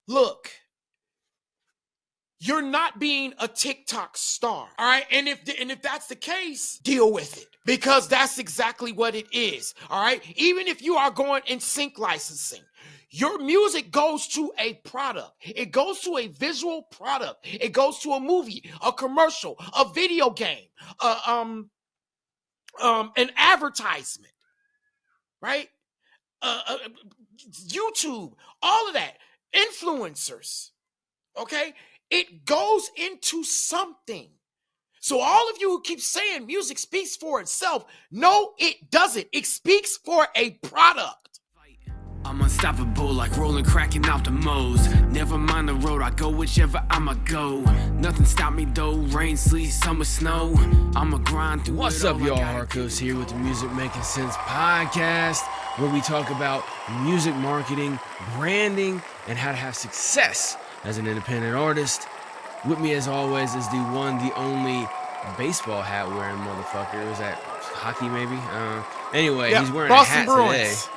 look, you're not being a TikTok star, all right? And if that's the case, deal with it, because that's exactly what it is, all right? Even if you are going in sync licensing, your music goes to a product. It goes to a visual product. It goes to a movie, a commercial, a video game, an advertisement, right? YouTube, all of that, influencers, okay? It goes into something. So all of you who keep saying music speaks for itself, no, it doesn't. It speaks for a product. I'm unstoppable like rolling, cracking out the mows. Never mind the road, I go whichever I'ma go. Nothing stop me though, rain, sleet, summer, snow. I'ma grind through. What's up, y'all? Harco's here with the Music Making Sense podcast, where we talk about music marketing, branding, and how to have success as an independent artist. With me, as always, is the one, the only baseball hat wearing motherfucker. Was that hockey, maybe? Anyway, Yep, he's wearing Boston a hat Bruins. today.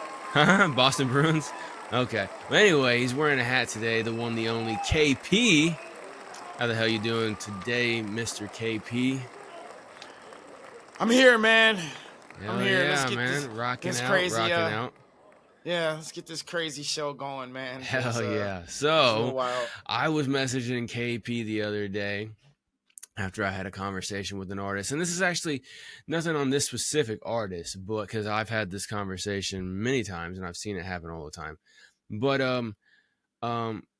Boston Bruins? Okay. Well, anyway, he's wearing a hat today, the one, the only KP. How the hell you doing today, Mr. KP? I'm here, man. Hell I'm here. yeah, Let's get man. Rocking this out, crazy, rocking out. Yeah, let's get this crazy show going, man. Hell yeah. It's a So, while. I was messaging KP the other day after I had a conversation with an artist. And this is actually nothing on this specific artist, but because I've had this conversation many times and I've seen it happen all the time. But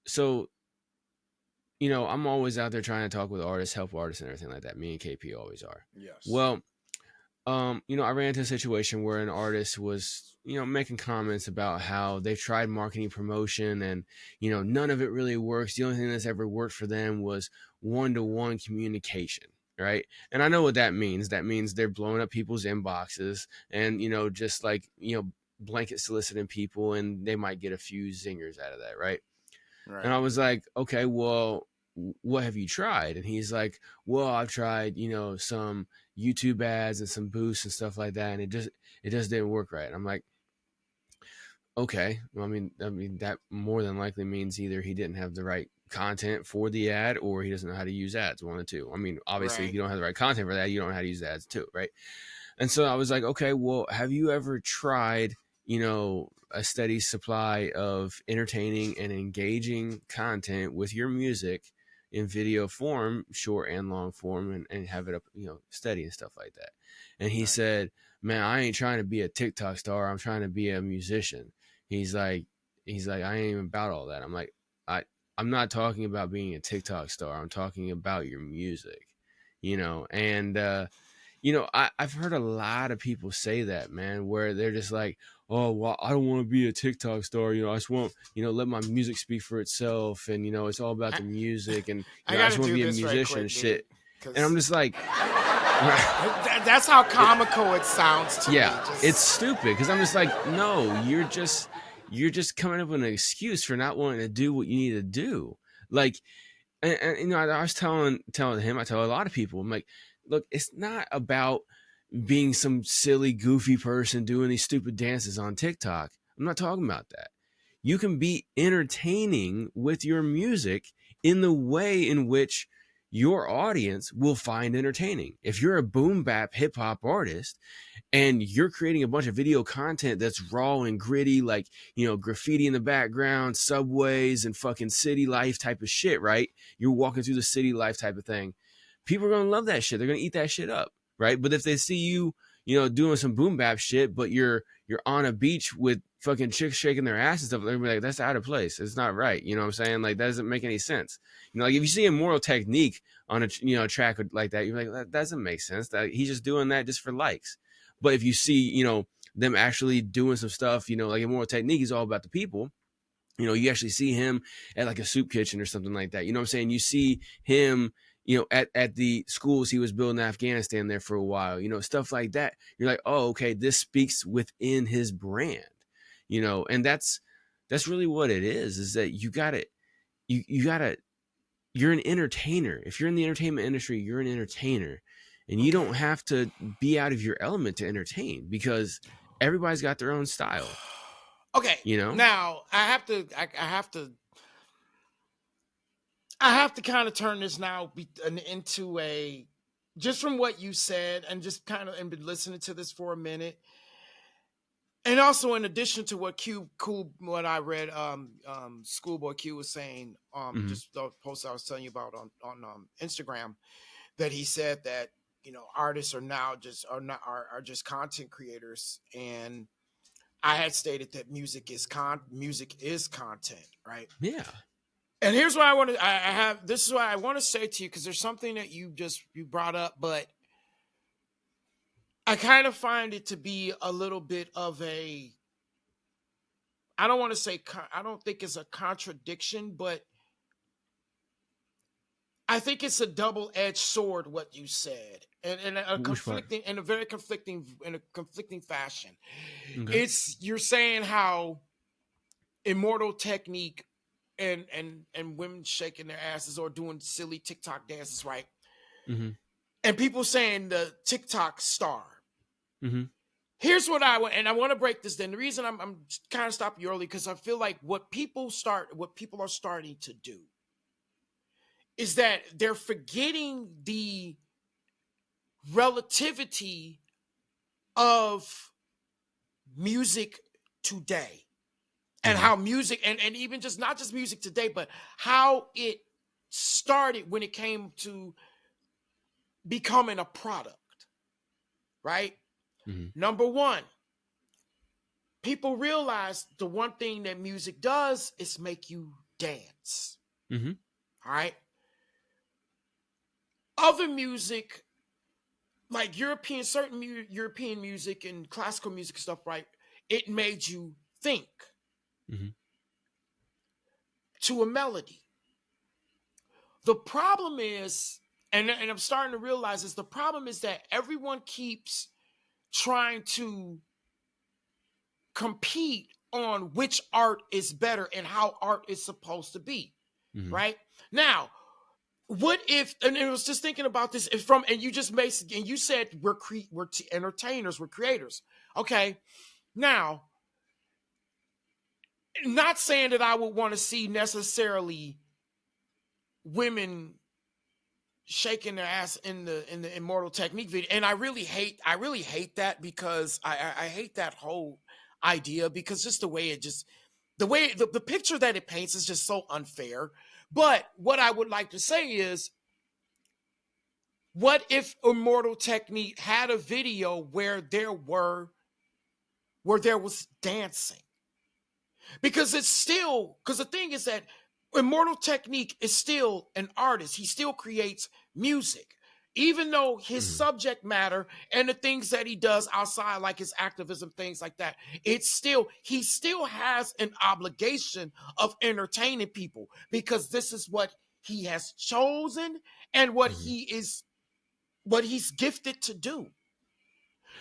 so, you know, I'm always out there trying to talk with artists, help artists and everything like that. Me and KP always are. Yes. Well, you know, I ran into a situation where an artist was, you know, making comments about how they've tried marketing promotion and, you know, none of it really works. The only thing that's ever worked for them was one-to-one communication, right? And I know what that means. That means they're blowing up people's inboxes and, you know, just like, you know, blanket soliciting people, and they might get a few zingers out of that, right? Right. And I was like, okay, well, what have you tried? And he's like, well, I've tried, you know, some YouTube ads and some boosts and stuff like that, and it just didn't work right. And I'm like, okay, well, I mean that more than likely means either he didn't have the right content for the ad or he doesn't know how to use ads, one of the two. I mean, obviously, Right. if you don't have the right content for that, you don't know how to use ads too, right? And so I was like, okay, well, have you ever tried, you know, a steady supply of entertaining and engaging content with your music in video form, short and long form, and have it up, you know, steady and stuff like that? And he said, man, I ain't trying to be a TikTok star. I'm trying to be a musician. He's like, I ain't even about all that. I'm like, I'm not talking about being a TikTok star. I'm talking about your music, you know? And, you know, I've heard a lot of people say that, man, where they're just like, oh, well, I don't want to be a TikTok star. You know, I just want, you know, let my music speak for itself. And, you know, it's all about the music. And you know, I just want to be a musician and shit. And I'm just like, that's how comical it sounds to me. It's stupid. Because I'm just like, no, you're just coming up with an excuse for not wanting to do what you need to do. Like, and you know, I was telling him, I tell a lot of people, I'm like, look, it's not about being some silly, goofy person doing these stupid dances on TikTok. I'm not talking about that. You can be entertaining with your music in the way in which your audience will find entertaining. If you're a boom bap hip hop artist and you're creating a bunch of video content that's raw and gritty, like, you know, graffiti in the background, subways and fucking city life type of shit, right? You're walking through the city life type of thing. People are going to love that shit. They're going to eat that shit up, right? But if they see you, you know, doing some boom bap shit, but you're on a beach with fucking chicks shaking their ass and stuff, they're like, that's out of place. It's not right. You know what I'm saying? Like, that doesn't make any sense. You know, like if you see Immoral Technique on a, you know, track like that, you're like, that doesn't make sense. That he's just doing that just for likes. But if you see, you know, them actually doing some stuff, you know, like Immoral Technique is all about the people. You know, you actually see him at like a soup kitchen or something like that. You know what I'm saying? You see him, you know, at the schools he was building in Afghanistan there for a while, you know, stuff like that. You're like, oh, okay, this speaks within his brand, you know, and that's really what it is that you gotta, you're an entertainer. If you're in the entertainment industry, you're an entertainer, and you don't have to be out of your element to entertain because everybody's got their own style. Okay. You know? Now I have to I have to kind of turn this now into a, just from what you said, and just kind of and been listening to this for a minute. And also, in addition to what what I read, Schoolboy Q was saying, Hmm. just the post I was telling you about on Instagram, that he said that, artists are now just are just content creators, and I had stated that music is content, right? Yeah. And here's why I have this is why I want to say to you, because there's something that you brought up, but I kind of find it to be a little bit of a, I don't want to say, I don't think it's a contradiction, but I think it's a double-edged sword what you said, and a Which part? conflicting, in a very conflicting, in a conflicting fashion. Okay. It's, you're saying how Immortal Technique and women shaking their asses or doing silly TikTok dances, right? Hmm. And people saying the TikTok star. Hmm. Here's what I want, and I want to break this down. The reason I'm kind of stopping you early, because I feel like what people are starting to do is that they're forgetting the relativity of music today, and Hmm. how music, and even just not just music today, but how it started when it came to becoming a product, right? Hmm. Number one, people realize the one thing that music does is make you dance. Hmm. All right. Other music, like European music and classical music and stuff, right? It made you think Hmm. to a melody. The problem is, and I'm starting to realize this, the problem is that everyone keeps trying to compete on which art is better and how art is supposed to be, Hmm. right? Now, what if, and I was just thinking about this, if from, and you just made, and you said we're entertainers, we're creators. Okay. Now, not saying that I would want to see necessarily women shaking their ass in the Immortal Technique video, and I really hate that, because I hate that whole idea, because just the way it just, the picture that it paints is just so unfair. But what I would like to say is, what if Immortal Technique had a video where there was dancing? Because it's still, because the thing is that Immortal Technique is still an artist. He still creates music. Even though his Hmm. subject matter and the things that he does outside, like his activism, things like that, he still has an obligation of entertaining people, because this is what he has chosen and Hmm. what he's gifted to do.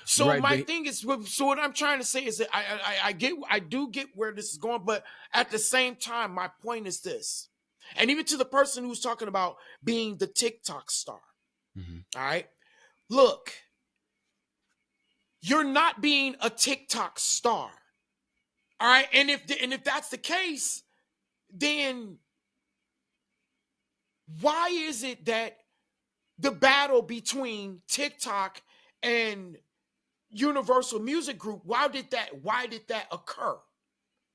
So Right, my but thing is, so what I'm trying to say is that I do get where this is going, but at the same time, my point is this, and even to the person who's talking about being the TikTok star, hmm, all right, look, you're not being a TikTok star, all right, and if that's the case, then why is it that the battle between TikTok and Universal Music Group, why did that occur?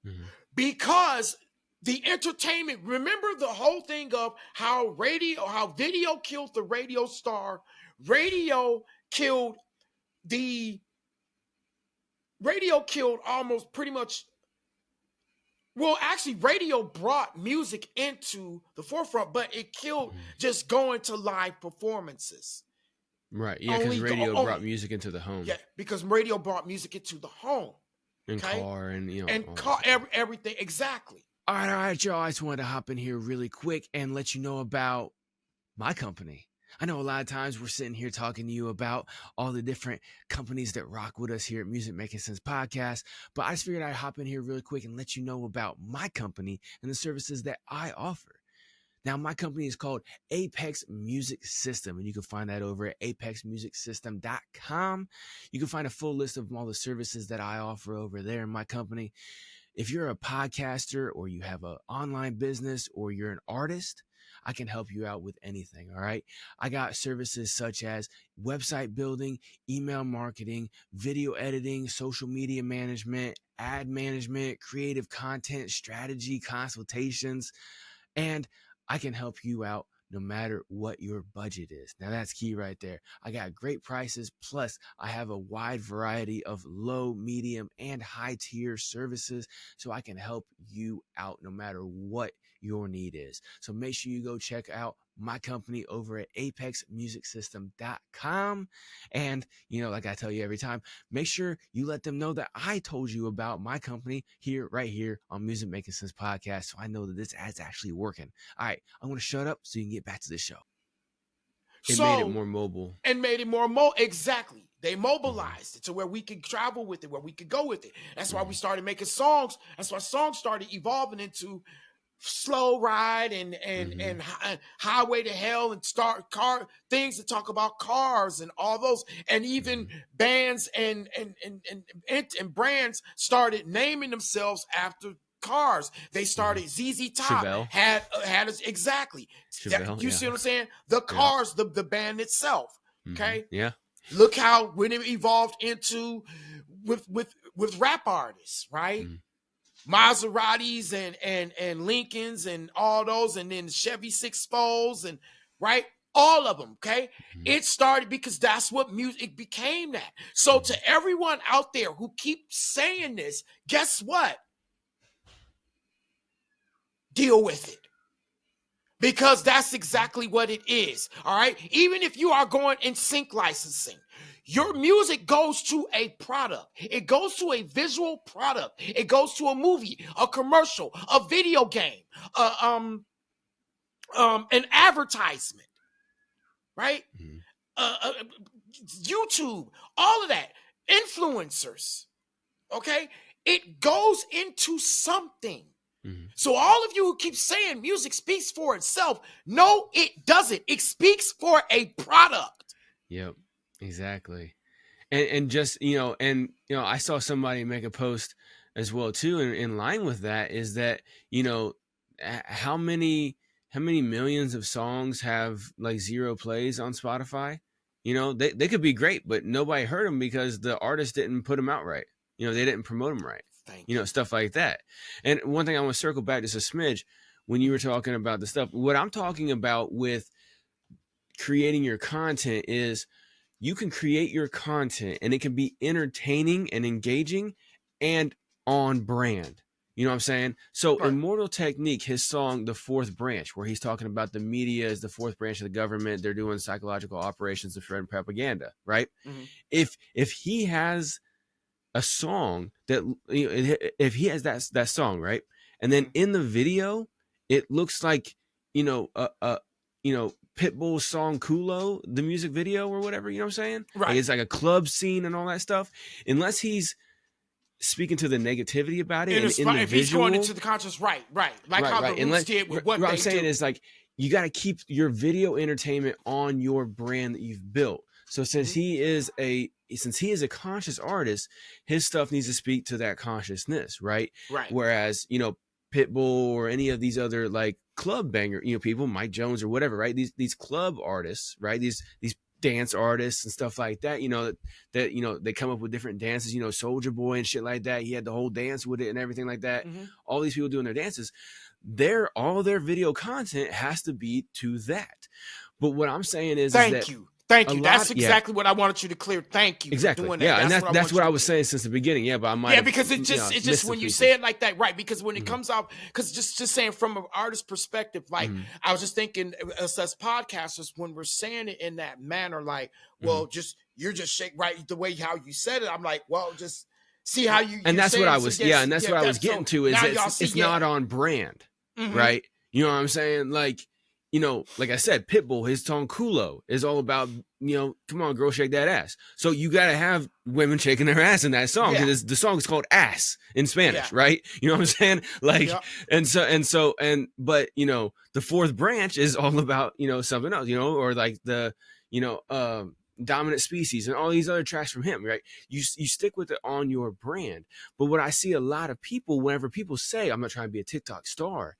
hmm, Because the entertainment, remember the whole thing of how video killed the radio star, radio killed the radio killed almost pretty much, well, actually radio brought music into the forefront, but it killed hmm. just going to live performances. Right, yeah, because radio brought Only, music into the home yeah, because radio brought music into the home. and Okay. car and And all that stuff. everything, exactly. All right, y'all. I just wanted to hop in here really quick and let you know about my company. I know a lot of times we're sitting here talking to you about all the different companies that rock with us here at Music Making Sense Podcast, but I just figured I'd hop in here really quick and let you know about my company and the services that I offer. Now, my company is called Apex Music System, and you can find that over at apexmusicsystem.com. You can find a full list of all the services that I offer over there in my company. if you're a podcaster or you have an online business or you're an artist, I can help you out with anything. All right. I got services such as website building, email marketing, video editing, social media management, ad management, creative content, strategy, consultations, and I can help you out no matter what your budget is. Now that's key right there. I got great prices. Plus I have a wide variety of low, medium, and high tier services. So I can help you out no matter what your need is. So make sure you go check out my company over at apexmusicsystem.com. And, like I tell you every time, make sure you let them know that I told you about my company right here on Music Making Sense Podcast. So I know that this ad's actually working. All right. I'm going to shut up so you can get back to the show. It made it more mobile. And made it more mobile. Exactly. They mobilized it to where we could travel with it, where we could go with it. That's why we started making songs. That's why songs started evolving into Slow Ride and Highway to Hell and things that talk about cars and all those, and even bands and brands started naming themselves after cars. They started ZZ Top Chevelle. had exactly. Chevelle, You see what I'm saying? The Cars, the band itself. Okay. Yeah. Look how when it evolved into with rap artists, right? Maseratis and Lincolns and all those, and then Chevy Six Foes and right, all of them. Okay, it started because that's what music became. That so to everyone out there who keeps saying this, guess what? Deal with it. Because that's exactly what it is. All right. Even if you are going in sync licensing, your music goes to a product. It goes to a visual product. It goes to a movie, a commercial, a video game, an advertisement, right? YouTube, all of that, influencers. Okay. It goes into something. So all of you who keep saying music speaks for itself, no, it doesn't. It speaks for a product. Yep, exactly. And just, I saw somebody make a post as well too, and in line with that is that, how many millions of songs have like 0 plays on Spotify? They could be great, but nobody heard them because the artist didn't put them out right. They didn't promote them right. Stuff like that. And one thing I want to circle back just a smidge when you were talking about the stuff, what I'm talking about with creating your content is you can create your content and it can be entertaining and engaging and on brand. You know what I'm saying? So right. Immortal Technique, his song, The Fourth Branch, where he's talking about the media is the fourth branch of the government. They're doing psychological operations to spread propaganda, right? If he has a song that, if he has that song, right, and then in the video it looks like Pitbull's song Kulo, the music video or whatever, you know what I'm saying, right? Like it's like a club scene and all that stuff. Unless he's speaking to the negativity about it, and in the if visual, he's going into the conscious, right, like how the Roots did with what I'm saying is like you got to keep your video entertainment on your brand that you've built. So since he is a conscious artist, his stuff needs to speak to that consciousness, right? Right. Whereas, Pitbull or any of these other like club banger, people, Mike Jones or whatever, right? These club artists, right? These dance artists and stuff like that, that they come up with different dances, Soulja Boy and shit like that. He had the whole dance with it and everything like that. All these people doing their dances, all their video content has to be to that. But what I'm saying is Thank you. That's exactly what I wanted you to clear. Thank you. Exactly. For doing that. Yeah, that's what I was saying since the beginning. Yeah, but I might. Yeah, because it's just when you say it like that, right? Because when it comes out, because just saying from an artist perspective, like I was just thinking, us as podcasters, when we're saying it in that manner, like, well, you're just shake right the way how you said it. I'm like, well, just see how you. And that's what I was. And that's what I was getting to is it's not on brand, right? You know what I'm saying? Like. Like I said, Pitbull, his song Kulo is all about, come on, girl, shake that ass. So you got to have women shaking their ass in that song because the song is called ass in Spanish, right? You know what I'm saying? Like, but The Fourth Branch is all about, something else, or like the Dominant Species and all these other tracks from him, right? You stick with it on your brand. But what I see a lot of people, whenever people say, I'm not trying to be a TikTok star,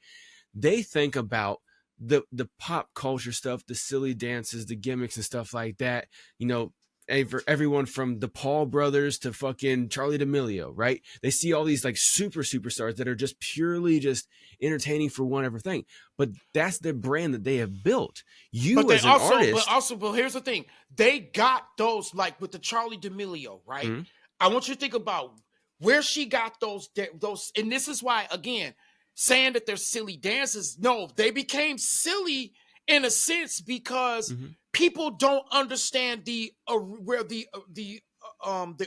they think about the pop culture stuff, the silly dances, the gimmicks and stuff like that. You know, everyone from the Paul brothers to fucking Charlie D'Amelio, right? They see all these like superstars that are just purely just entertaining for whatever thing. But that's the brand that they have built. You as an artist. But here's the thing. They got those, like with the Charlie D'Amelio, right? Mm-hmm. I want you to think about where she got those, and this is why, again, saying that they're silly dances, no, they became silly in a sense because people don't understand the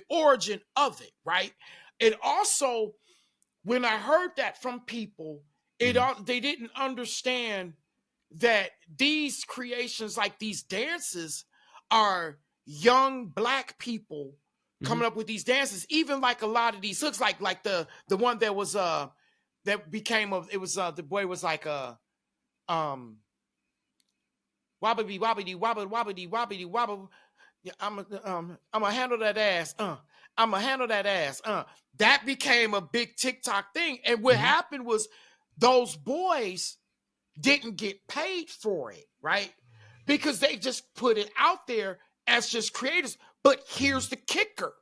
origin of it, right? And also, when I heard that from people, they didn't understand that these creations, like these dances, are young Black people coming up with these dances. Even like a lot of these hooks, like the one that was that became the boy was like wobbly wobbly wobbly wobbly wobbly wobble. Yeah, I'm gonna handle that ass. I'm gonna handle that ass. That became a big TikTok thing. And what happened was those boys didn't get paid for it, right? Because they just put it out there as just creators. But here's the kicker.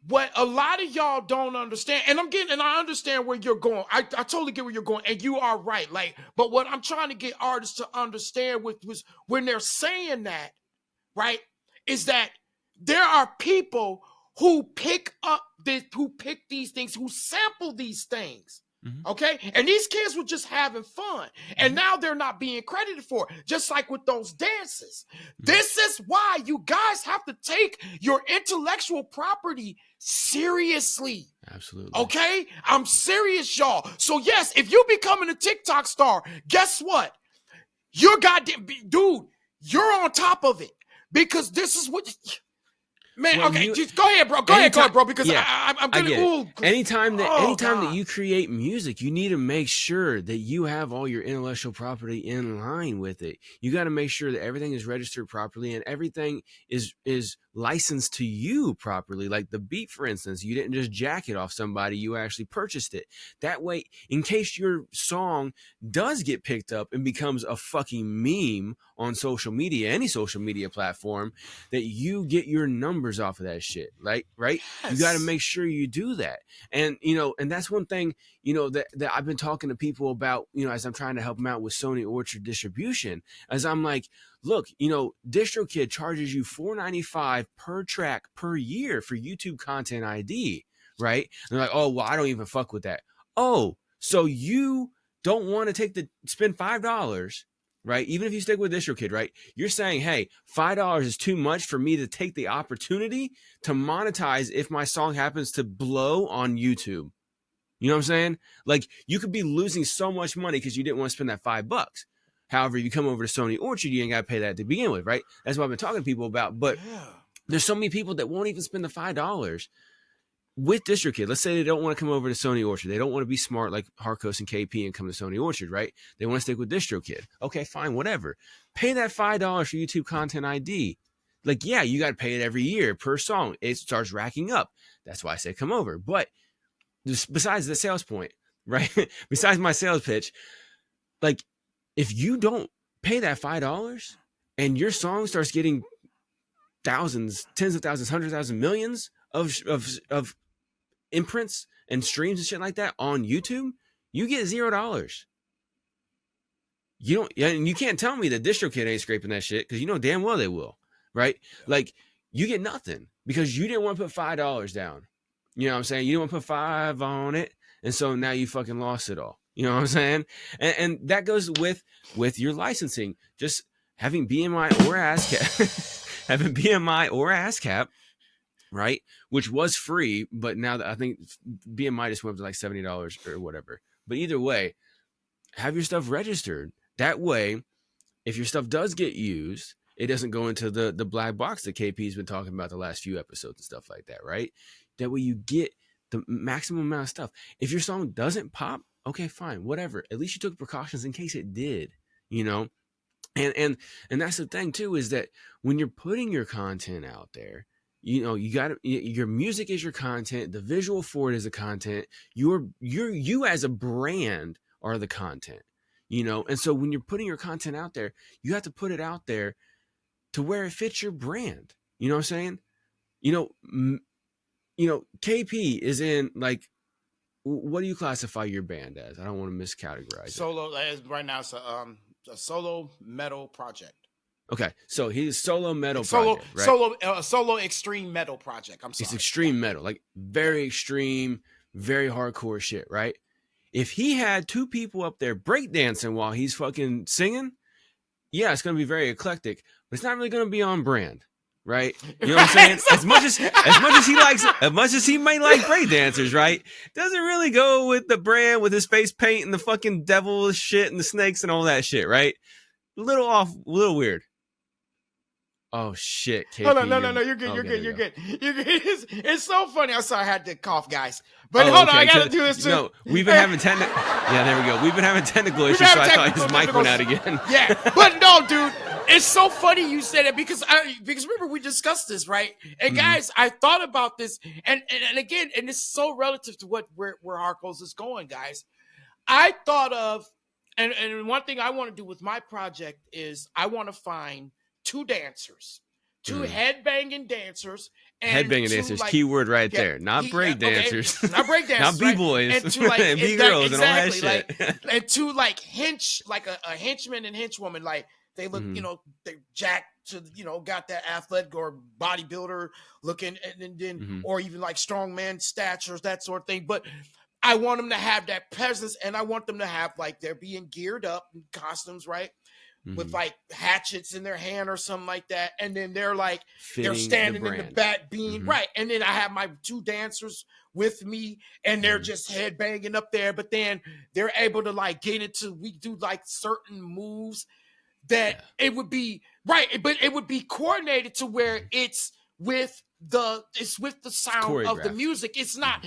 What a lot of y'all don't understand, and I understand where you're going. I totally get where you're going, and you are right. Like, but what I'm trying to get artists to understand was when they're saying that, right, is that there are people who pick these things, who sample these things. Okay, and these kids were just having fun, and now they're not being credited for it, just like with those dances. This is why you guys have to take your intellectual property seriously. Absolutely. Okay, I'm serious, y'all. So yes, if you becoming a TikTok star, guess what? You're goddamn dude. You're on top of it because this is what. Man, well, okay, just go ahead, bro. Go ahead, bro. Because I'm gonna. Anytime that you create music, you need to make sure that you have all your intellectual property in line with it. You got to make sure that everything is registered properly and everything is licensed to you properly. Like the beat, for instance, you didn't just jack it off somebody; you actually purchased it. That way, in case your song does get picked up and becomes a fucking meme on social media, any social media platform, that you get your numbers off of that shit, right? Yes. You got to make sure you do that. And, and that's one thing, that I've been talking to people about, as I'm trying to help them out with Sony Orchard distribution, as I'm like, look, DistroKid charges you $4.95 per track per year for YouTube Content ID, right? And they're like, oh, well, I don't even fuck with that. Oh, so you don't want to spend $5, right? Even if you stick with DistroKid, right? You're saying, hey, $5 is too much for me to take the opportunity to monetize if my song happens to blow on YouTube. You know what I'm saying? Like, you could be losing so much money because you didn't want to spend that $5. However, if you come over to Sony Orchard, you ain't got to pay that to begin with, right? That's what I've been talking to people about. But there's so many people that won't even spend the $5 with DistroKid. Let's say they don't want to come over to Sony Orchard. They don't want to be smart like Harkos and KP and come to Sony Orchard, right? They want to stick with DistroKid. Okay, fine, whatever. Pay that $5 for YouTube Content ID. Like, yeah, you got to pay it every year per song. It starts racking up. That's why I say come over. But besides the sales point, right? Besides my sales pitch, like, if you don't pay that $5 and your song starts getting thousands, tens of thousands, hundreds of thousands, millions of imprints and streams and shit like that on YouTube, you get $0. You don't, and you can't tell me that DistroKid ain't scraping that shit because you know damn well they will, right? Like, you get nothing because you didn't want to put $5 down. You know what I'm saying? You didn't want to put 5 on it, and so now you fucking lost it all. You know what I'm saying? And that goes with your licensing, just having BMI or ASCAP, having BMI or ASCAP. Right, which was free, but now that I think BMI just went up to like $70 or whatever. But either way, have your stuff registered. That way, if your stuff does get used, it doesn't go into the black box that KP's been talking about the last few episodes and stuff like that, right? That way you get the maximum amount of stuff. If your song doesn't pop, okay, fine, whatever. At least you took precautions in case it did, And that's the thing too, is that when you're putting your content out there, you know, you got your music is your content, the visual for it is the content, you as a brand are the content, you know. And so when you're putting your content out there, you have to put it out there to where it fits your brand. You know what I'm saying? KP is in, like, what do you classify your band as? I don't want to miscategorize solo. Right now, it's a solo metal project. Okay, so he's solo metal project, right? Solo extreme metal project. I'm sorry. It's extreme metal, like very extreme, very hardcore shit, right? If he had two people up there breakdancing while he's fucking singing, yeah, it's gonna be very eclectic, but it's not really gonna be on brand, right? You know what I'm saying? As much as he might like breakdancers, right? Doesn't really go with the brand, with his face paint and the fucking devil shit and the snakes and all that shit, right? A little weird. Oh shit! KP, hold on, no, you're good. It's so funny. I'm sorry, I had to cough, guys. But hold on, I gotta do this too. No, we've been having yeah, there we go. We've been having technical issues, so I thought his mic went out again. Yeah, but no, dude, it's so funny you said it because remember we discussed this, right? And guys, I thought about this, and again, and it's so relative to where Hardcore is going, guys. I thought of, and one thing I want to do with my project is I want to find two dancers, two headbanging dancers. And headbanging dancers, like, keyword right there. Not break dancers. Okay, not break dancers. Not B-boys. Right? And two, like, and B-girls and all that shit. Like, and two, like, a henchman and henchwoman. Like, they look, you know, they jacked to, you know, got that athletic or bodybuilder looking, and then, or even like strongman statures, that sort of thing. But I want them to have that presence, and I want them to have, like, they're being geared up in costumes, right? With like hatchets in their hand or something like that. And then they're like, they're standing in the back being right. And then I have my two dancers with me, and they're just headbanging up there. But then they're able to, like, get into, we do like certain moves that it would be right, but it would be coordinated to where it's with the sound of the music. It's not,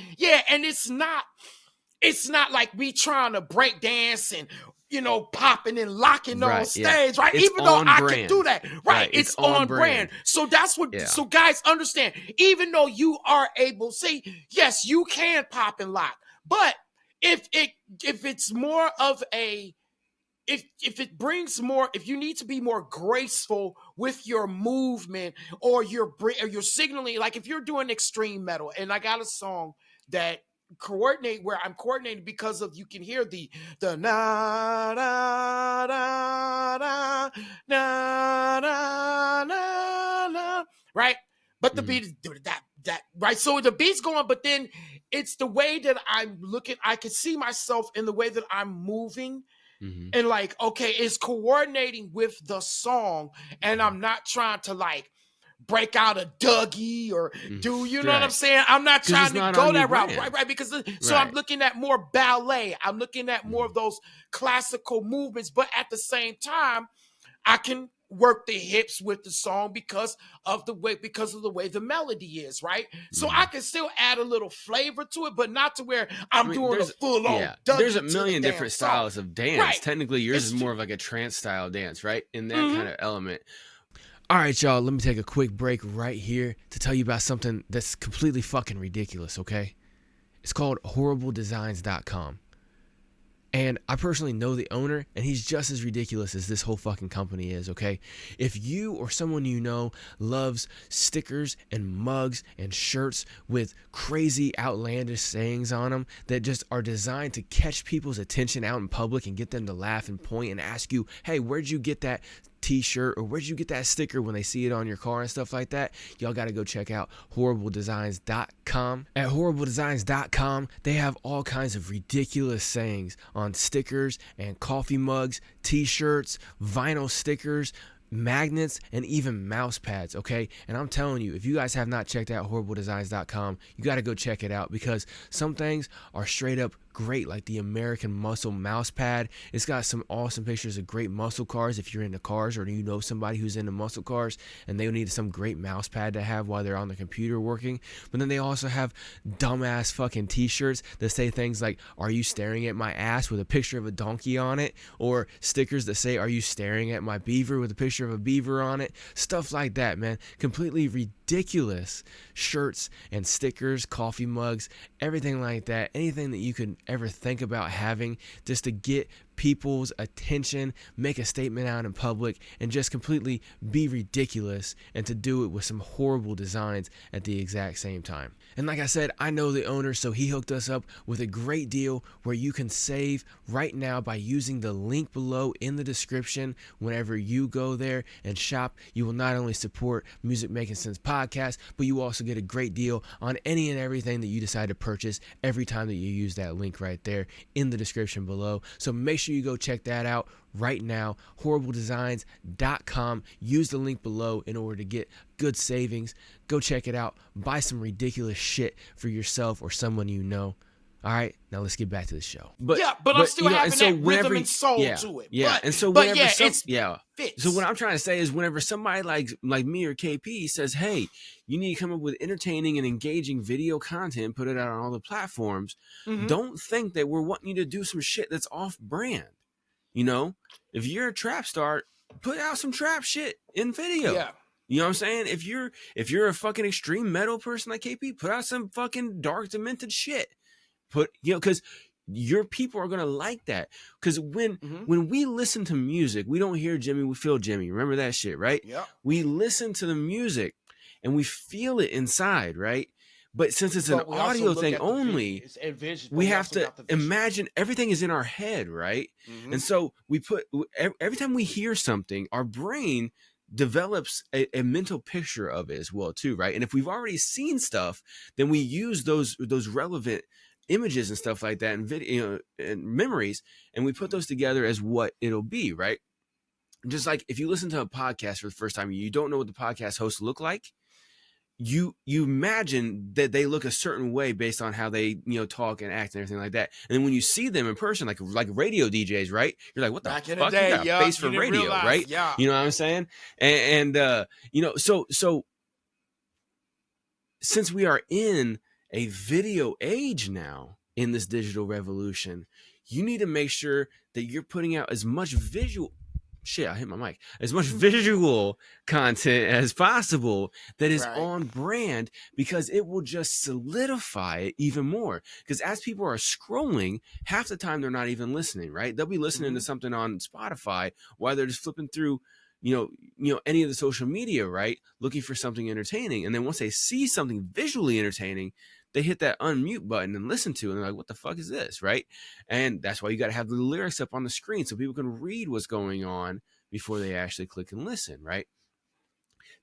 and it's not like me trying to break dance and, you know, popping and locking on stage, right? It's even though I brand. can do that, right? It's on brand. So that's what, so guys understand, even though you are able, say, yes, you can pop and lock, but if it's more of a, if it brings more, if you need to be more graceful with your movement or your signaling, like if you're doing extreme metal, and I got a song that where I'm coordinating because of, you can hear the na na na na na na na, right? But the beat is that right. So the beat's going, but then it's the way that I'm looking. I can see myself in the way that I'm moving. And like, okay, it's coordinating with the song, and I'm not trying to like break out a Dougie or do, you know what I'm saying? I'm not trying to go that route, right? Because so I'm looking at more ballet. I'm looking at more of those classical movements, but at the same time, I can work the hips with the song because of the way the melody is, right? So I can still add a little flavor to it, but not to where I'm doing a full on Dougie. There's a million different styles of dance. Right. Technically, yours is more of like a trance style dance, right? In that kind of element. All right, y'all, let me take a quick break right here to tell you about something that's completely fucking ridiculous, okay? It's called HorribleDesigns.com. And I personally know the owner, and he's just as ridiculous as this whole fucking company is, okay? If you or someone you know loves stickers and mugs and shirts with crazy, outlandish sayings on them that just are designed to catch people's attention out in public and get them to laugh and point and ask you, hey, where'd you get that t-shirt, or where'd you get that sticker, when they see it on your car and stuff like that, y'all got to go check out HorribleDesigns.com. At HorribleDesigns.com, they have all kinds of ridiculous sayings on stickers and coffee mugs, t-shirts, vinyl stickers, magnets, and even mouse pads, okay? And I'm telling you, if you guys have not checked out HorribleDesigns.com, you got to go check it out, because some things are straight up great, like the American Muscle mouse pad. It's got some awesome pictures of great muscle cars if you're into cars, or you know somebody who's into muscle cars and they need some great mouse pad to have while they're on the computer working. But then they also have dumbass fucking t-shirts that say things like, "Are you staring at my ass?" with a picture of a donkey on it, or stickers that say, "Are you staring at my beaver?" with a picture of a beaver on it. Stuff like that, man. Completely ridiculous shirts and stickers, coffee mugs, everything like that. Anything that you could ever think about having just to get people's attention, make a statement out in public, and just completely be ridiculous, and to do it with some horrible designs at the exact same time. And like I said, I know the owner, so he hooked us up with a great deal where you can save right now by using the link below in the description. Whenever you go there and shop, you will not only support Music Making Sense podcast, but you also get a great deal on any and everything that you decide to purchase every time that you use that link right there in the description below. So make sure you go check that out right now, horribledesigns.com. Use the link below in order to get good savings. Go check it out. Buy some ridiculous shit for yourself or someone you know. All right, now let's get back to the show. But I'm still having that rhythm and soul to it. Yeah, but, and so but whenever yeah, fits. So what I'm trying to say is, whenever somebody like me or KP says, "Hey, you need to come up with entertaining and engaging video content, put it out on all the platforms," don't think that we're wanting you to do some shit that's off-brand. You know, if you're a trap star, put out some trap shit in video. Yeah. You know what I'm saying? If you're a fucking extreme metal person like KP, put out some fucking dark, demented shit. Because your people are gonna like that. Because when we listen to music, we don't hear Jimmy, we feel Jimmy. Remember that shit, right? Yeah. We listen to the music and we feel it inside, right? But since it's an audio thing only, we have to imagine everything is in our head, right? And so every time we hear something, our brain develops a mental picture of it as well too, right? And if we've already seen stuff, then we use those relevant images and stuff like that, and video and memories, and we put those together as what it'll be, right? Just like if you listen to a podcast for the first time, you don't know what the podcast hosts look like. You imagine that they look a certain way based on how they talk and act and everything like that. And then when you see them in person, like radio DJs, right? You're like, what the fuck? You got a face for radio, right? Yeah. You know what I'm saying? And so since we are in a video age now in this digital revolution, you need to make sure that you're putting out as much visual visual content as possible that is on brand, because it will just solidify it even more. Because as people are scrolling, half the time they're not even listening, right? They'll be listening to something on Spotify while they're just flipping through any of the social media, right? Looking for something entertaining. And then once they see something visually entertaining, they hit that unmute button and listen to it. And they're like, what the fuck is this, right? And that's why you got to have the lyrics up on the screen so people can read what's going on before they actually click and listen, right?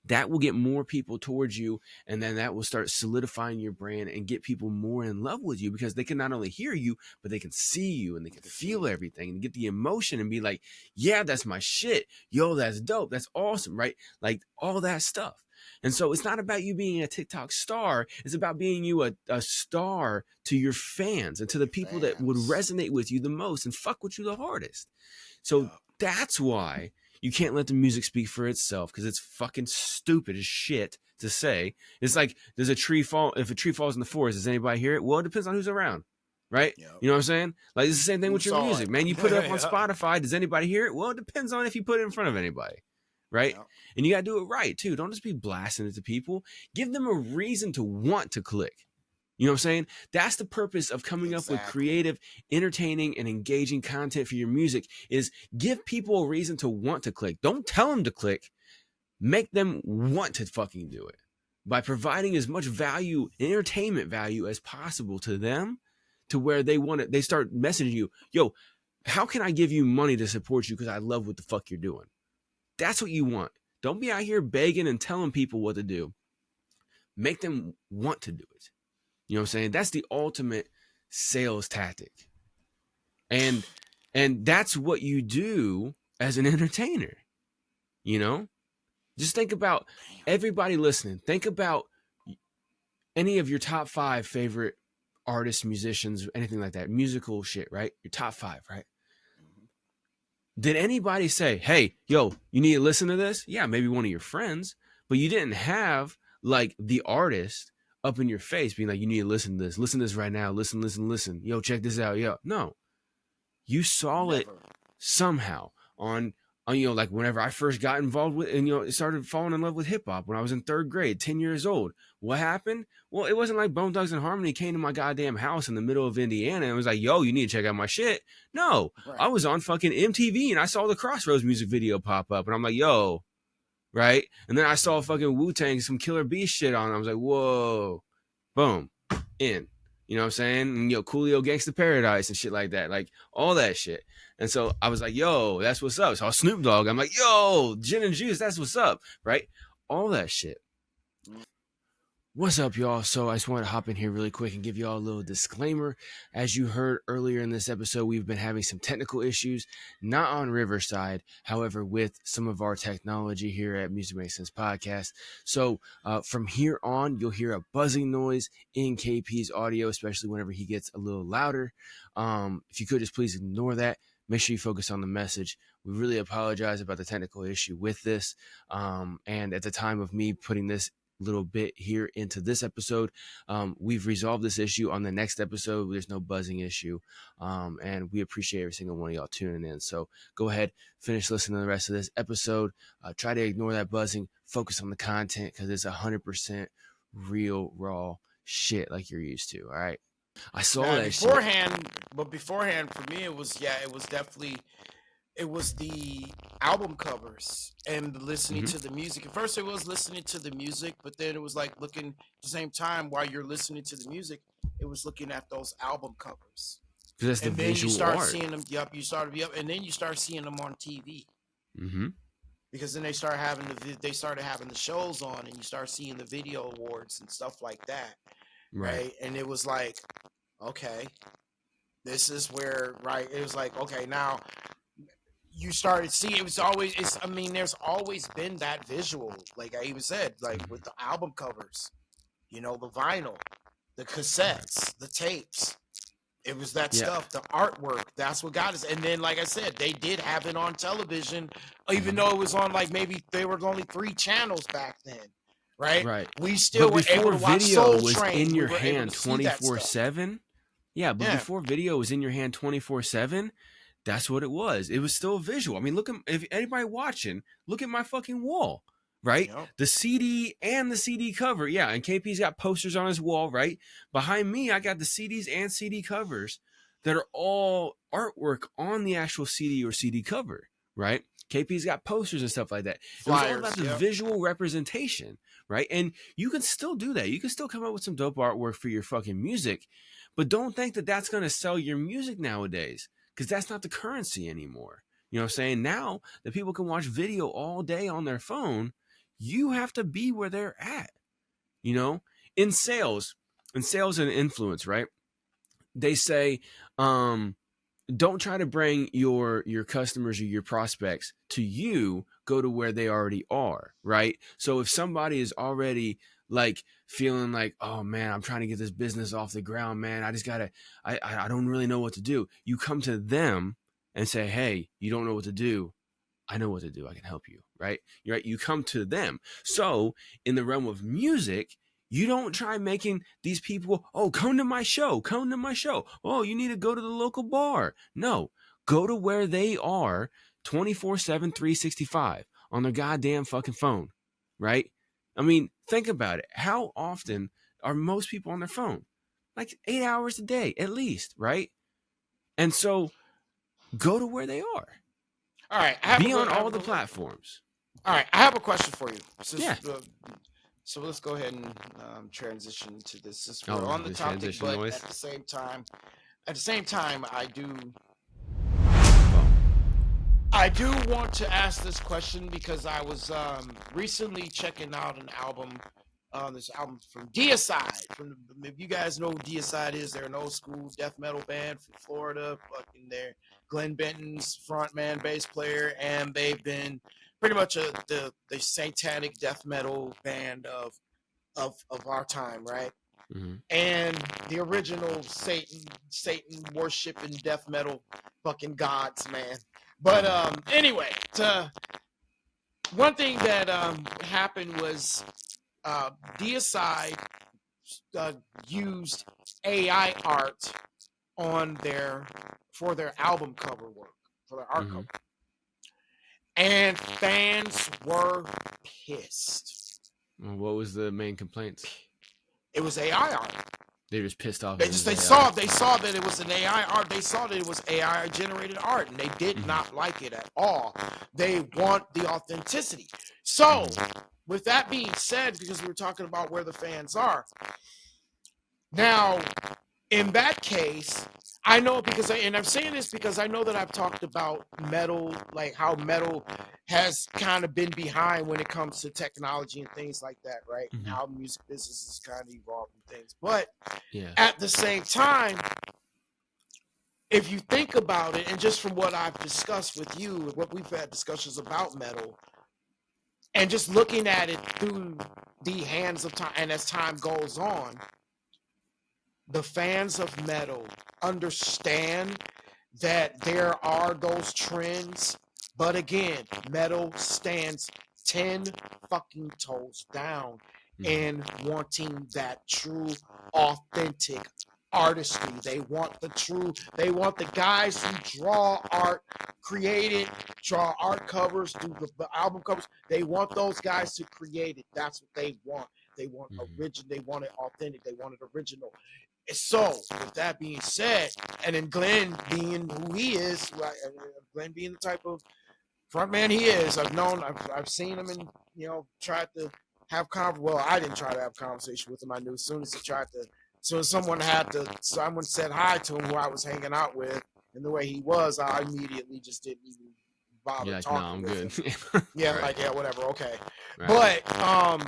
That will get more people towards you, and then that will start solidifying your brand and get people more in love with you, because they can not only hear you, but they can see you and they can feel everything and get the emotion and be like, yeah, that's my shit. Yo, that's dope. That's awesome, right? Like all that stuff. And so it's not about you being a TikTok star. It's about being you a star to your fans and to the people that would resonate with you the most and fuck with you the hardest. So that's why you can't let the music speak for itself, because it's fucking stupid as shit to say. It's like, does a tree fall? If a tree falls in the forest, does anybody hear it? Well, it depends on who's around, right? Yep. You know what I'm saying? Like, it's the same thing with your music, man. You put it up on Spotify. Does anybody hear it? Well, it depends on if you put it in front of anybody, right? Yep. And you got to do it right, too. Don't just be blasting it to people. Give them a reason to want to click. You know what I'm saying? That's the purpose of coming up with creative, entertaining, and engaging content for your music, is give people a reason to want to click. Don't tell them to click. Make them want to fucking do it by providing as much value, entertainment value as possible to them, to where they want it. They start messaging you, yo, how can I give you money to support you because I love what the fuck you're doing? That's what you want. Don't be out here begging and telling people what to do. Make them want to do it. You know what I'm saying? That's the ultimate sales tactic. And that's what you do as an entertainer. You know? Just think about everybody listening. Think about any of your top 5 favorite artists, musicians, anything like that, musical shit, right? Your top 5, right? Did anybody say, hey, yo, you need to listen to this? Yeah, maybe one of your friends, but you didn't have like the artist up in your face being like, you need to listen to this right now. Listen. Yo, check this out. Yo, no, you saw it Never. somehow on like whenever I first got involved with and started falling in love with hip hop when I was in 3rd grade, 10 years old. What happened? Well, it wasn't like Bone Thugs and Harmony came to my goddamn house in the middle of Indiana and was like, yo, you need to check out my shit. No, Right. I was on fucking MTV and I saw the Crossroads music video pop up and I'm like, yo, right? And then I saw fucking Wu-Tang, some Killer Bee shit on. I was like, whoa, boom, in. You know what I'm saying? And, Coolio Gangsta Paradise and shit like that. Like, all that shit. And so I was like, yo, that's what's up. So Snoop Dogg, I'm like, yo, Gin and Juice, that's what's up, right? All that shit. What's up, y'all? So I just want to hop in here really quick and give y'all a little disclaimer. As you heard earlier in this episode, we've been having some technical issues, not on Riverside, however, with some of our technology here at Music Makes Sense Podcast. So from here on, you'll hear a buzzing noise in KP's audio, especially whenever he gets a little louder. If you could just please ignore that. Make sure you focus on the message. We really apologize about the technical issue with this. And at the time of me putting this little bit here into this episode, we've resolved this issue. On the next episode, there's no buzzing issue, and we appreciate every single one of y'all tuning in. So go ahead, finish listening to the rest of this episode. Try to ignore that buzzing, focus on the content, because it's 100% real raw shit like you're used to. All right, I saw that beforehand shit. But beforehand for me, it was definitely the album covers and listening to the music. At first it was listening to the music, but then it was like looking at the same time while you're listening to the music, it was looking at those album covers. Because that's and the then visual you start art. Seeing them, and then you start seeing them on TV. Mm-hmm. Because then they started having the shows on, and you start seeing the video awards and stuff like that. Right? And it was like, okay, this is where, right? It was like, okay, now you started seeing, there's always been that visual, like I even said, like with the album covers, the vinyl, the cassettes, the tapes. It was that stuff, the artwork. That's what got us. And then, like I said, they did have it on television, even though it was on like maybe there were only 3 channels back then, right? We still were able to watch Soul Train. In your hand 24/7. Yeah, but before video was in your hand 24/7. That's what it was. It was still visual. I mean, if anybody watching, look at my fucking wall, right? Yep. The CD and the CD cover. Yeah, and KP's got posters on his wall, right? Behind me, I got the CDs and CD covers that are all artwork on the actual CD or CD cover, right? KP's got posters and stuff like that. Flyers, it was all about the visual representation, right? And you can still do that. You can still come up with some dope artwork for your fucking music, but don't think that that's going to sell your music nowadays. Because that's not the currency anymore. You know what I'm saying? Now that people can watch video all day on their phone, you have to be where they're at. In sales and influence, right? They say, don't try to bring your customers or your prospects to you. Go to where they already are, right? So if somebody is already like feeling like, oh man, I'm trying to get this business off the ground, man, I don't really know what to do. You come to them and say, hey, you don't know what to do. I know what to do. I can help you, right? You're right. You come to them. So in the realm of music, you don't try making these people, oh, come to my show. Oh, you need to go to the local bar. No, go to where they are 24/7, 365 on their goddamn fucking phone, right? I mean, think about it. How often are most people on their phone? Like 8 hours a day, at least, right? And so go to where they are. All right. Be on all the platforms. All right. I have a question for you. So let's go ahead and transition to this. Since we're on the topic, but noise. At the same time, I do want to ask this question because I was recently checking out an album. This album from Deicide. If you guys know who Deicide is, they're an old school death metal band from Florida. Fucking they're Glenn Benton's frontman, bass player, and they've been pretty much the satanic death metal band of our time, right? Mm-hmm. and the original Satan worshiping death metal fucking gods, man. But anyway, one thing that happened was Deicide used AI art on for their album cover work, for their art Mm-hmm. cover, and fans were pissed. Well, what was the main complaints? It was AI art. They were just pissed off. They It was saw AI. that it was an AI art. They saw that it was AI generated art, and they did not like it at all. They want the authenticity. So, with that being said, because we were talking about where the fans are now, in that case, I know because and I'm saying this because I know that I've talked about metal, like how metal has kind of been behind when it comes to technology and things like that, right? And how the music business is kind of evolving things. But Yeah. at the same time, if you think about it, and just from what I've discussed with you, what we've had discussions about metal, and just looking at it through the hands of time, and as time goes on, the fans of metal understand that there are those trends, but again, metal stands 10 fucking toes down in wanting that true, authentic artistry. They want the guys who draw art, draw art covers, do the album covers. They want those guys to create it. That's what they want. They want original, they want it authentic, they want it original. So, with that being said, and then Glenn being who he is, right? Glenn being the type of front man he is, I've seen him, and tried to have well, I didn't try to have conversation with him. I knew as soon as someone said hi to him who I was hanging out with, and the way he was, I immediately just didn't even bother You're like, talking no, I'm with good. him. Yeah, Right. like, yeah, whatever, okay. Right. But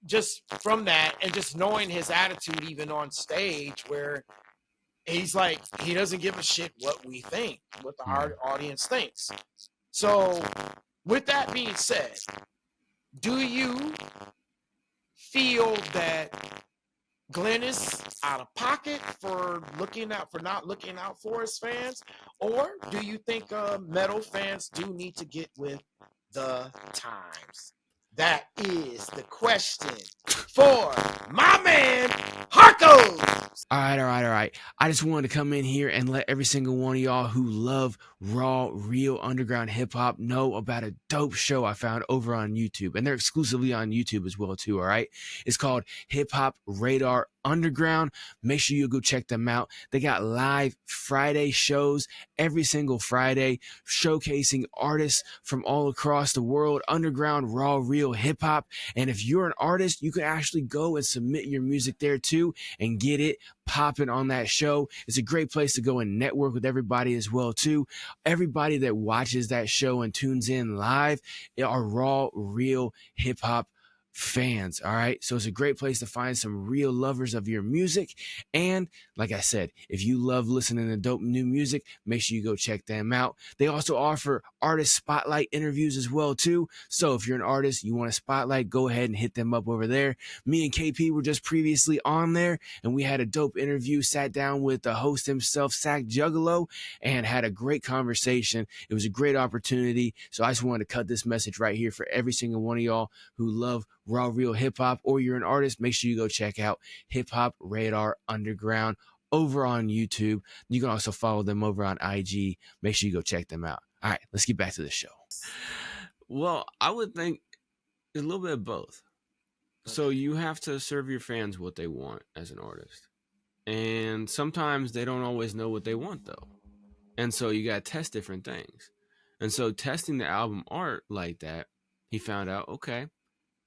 just from that, and just knowing his attitude even on stage, where he's like, he doesn't give a shit what we think, what the audience thinks. So with that being said, do you feel that Glenn is out of pocket for not looking out for his fans, or do you think metal fans do need to get with the times? That is the question for my man Harko. All right. I just wanted to come in here and let every single one of y'all who love raw, real underground hip hop know about a dope show I found over on YouTube. And they're exclusively on YouTube as well, too. All right. It's called Hip Hop Radar Underground. Make sure you go check them out. They got live Friday shows every single Friday, showcasing artists from all across the world, underground, raw, real hip hop. And if you're an artist, you can actually go and submit your music there too and get it popping on that show. It's a great place to go and network with everybody as well too. Everybody that watches that show and tunes in live are raw, real hip hop fans. All right. So it's a great place to find some real lovers of your music. And like I said, if you love listening to dope new music, make sure you go check them out. They also offer artist spotlight interviews as well too. So if you're an artist, you want a spotlight, go ahead and hit them up over there. Me and KP were just previously on there, and we had a dope interview, sat down with the host himself, Sack Juggalo, and had a great conversation. It was a great opportunity. So I just wanted to cut this message right here for every single one of y'all who love raw, real hip hop, or you're an artist. Make sure you go check out Hip Hop Radar Underground over on YouTube. You can also follow them over on IG. Make sure you go check them out. All right, let's get back to the show. Well, I would think a little bit of both. So you have to serve your fans what they want as an artist. And sometimes they don't always know what they want, though. And so you got to test different things. And so testing the album art like that, he found out, okay,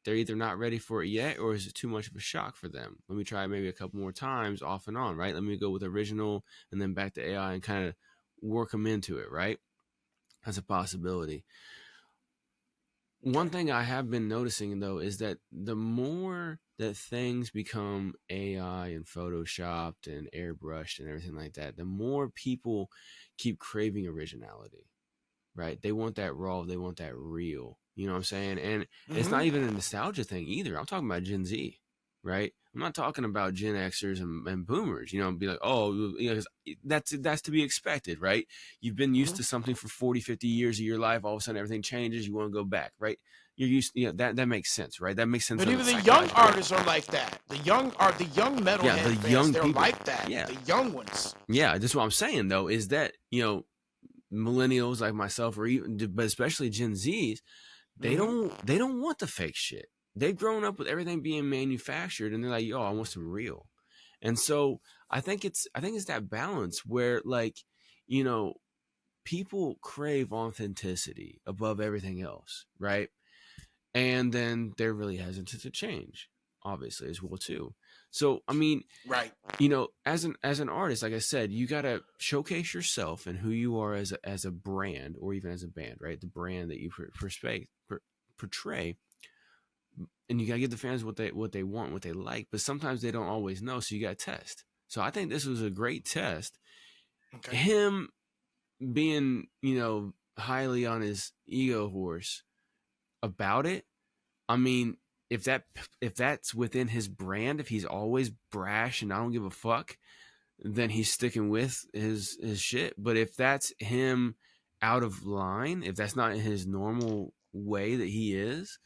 they're either not ready for it yet, or is it too much of a shock for them? Let me try maybe a couple more times off and on, right? Let me go with original and then back to AI and kind of work them into it, right? That's a possibility. One thing I have been noticing, though, is that the more that things become AI and photoshopped and airbrushed and everything like that, the more people keep craving originality, right? They want that raw. They want that real. You know what I'm saying? And it's not even a nostalgia thing either. I'm talking about Gen Z, right? I'm not talking about Gen Xers and Boomers. Be like, oh, 'cause that's to be expected, right? You've been used to something for 40, 50 years of your life. All of a sudden, everything changes. You want to go back, right? You're used, that makes sense, right? That makes sense. But On even a the young psychological artists are like that. The young metalhead the fans, young they're people. like that. Yeah. The young ones. Yeah, that's what I'm saying though, is that, millennials like myself, or even, but especially Gen Zs, they don't want the fake shit. They've grown up with everything being manufactured, and they're like, yo, I want some real. And so I think it's that balance where, like, people crave authenticity above everything else, right? And then they're really hesitant to change, obviously, as well too. So I mean, right, as an artist, like I said, you gotta showcase yourself and who you are as a brand, or even as a band, right? The brand that you portray, and you gotta give the fans what they want, what they like. But sometimes they don't always know, so you gotta test. So I think this was a great test. Okay. Him being, highly on his ego horse about it. I mean, if that's within his brand, if he's always brash and I don't give a fuck, then he's sticking with his shit. But if that's him out of line, if that's not his normal way that he is,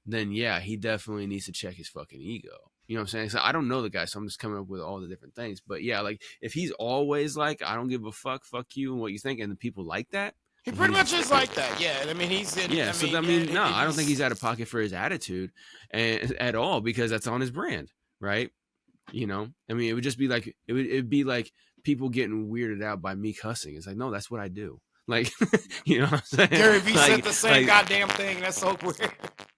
then yeah, he definitely needs to check his fucking ego. You know what I'm saying? So I don't know the guy, so I'm just coming up with all the different things. But yeah, like if he's always like, I don't give a fuck you and what you think, and the people like that, he pretty much is like that. Yeah, I mean, he's in. Yeah, no, I don't think he's out of pocket for his attitude at all, because that's on his brand, right? I mean, it would just be like it'd be like people getting weirded out by me cussing. It's like, no, that's what I do. Like, you know what I'm saying? Gary Vee like, said the same goddamn thing. That's so weird.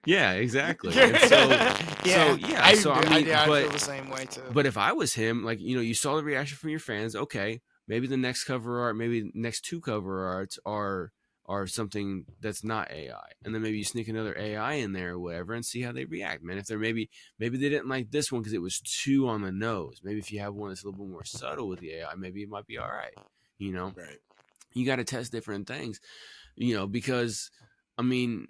Yeah, exactly. And I feel the same way too. But if I was him, like, you saw the reaction from your fans, okay, maybe the next cover art, maybe next two cover arts are something that's not AI, and then maybe you sneak another AI in there or whatever, and see how they react, man. If they're maybe they didn't like this one because it was too on the nose. Maybe if you have one that's a little bit more subtle with the AI, maybe it might be all right. Right. You got to test different things, because I mean,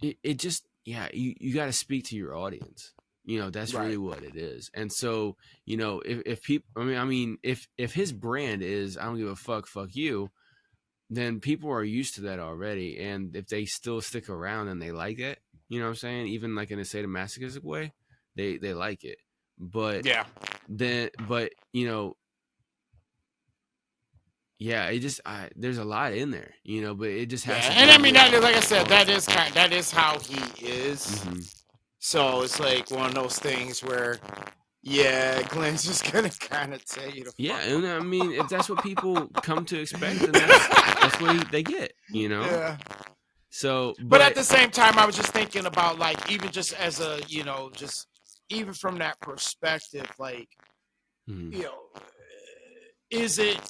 it just, yeah, you got to speak to your audience. That's really what it is. And so, if people, I mean, if his brand is, I don't give a fuck you, then people are used to that already. And if they still stick around and they like it, you know what I'm saying? Even like in a sadomasochistic way, they like it. But yeah, yeah, it just, there's a lot in there, but it just has to. And I mean, like I said, that is how he is. Mm-hmm. So it's like one of those things where, yeah, Glenn's just gonna kind of tell you to. Yeah, and I mean, if that's what people come to expect, then that's what they get, Yeah. So, but at the same time, I was just thinking about, like, even just as a, just even from that perspective, like, is it?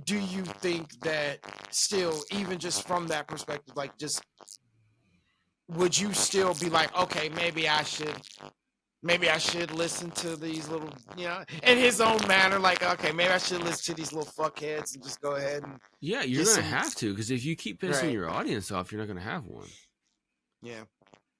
Do you think that still, even just from that perspective, like, just would you still be like, okay, maybe I should listen to these little, in his own manner, like, okay, maybe I should listen to these little fuckheads and just go ahead and. Yeah, you're gonna have to, because if you keep pissing your audience off, you're not gonna have one. Yeah.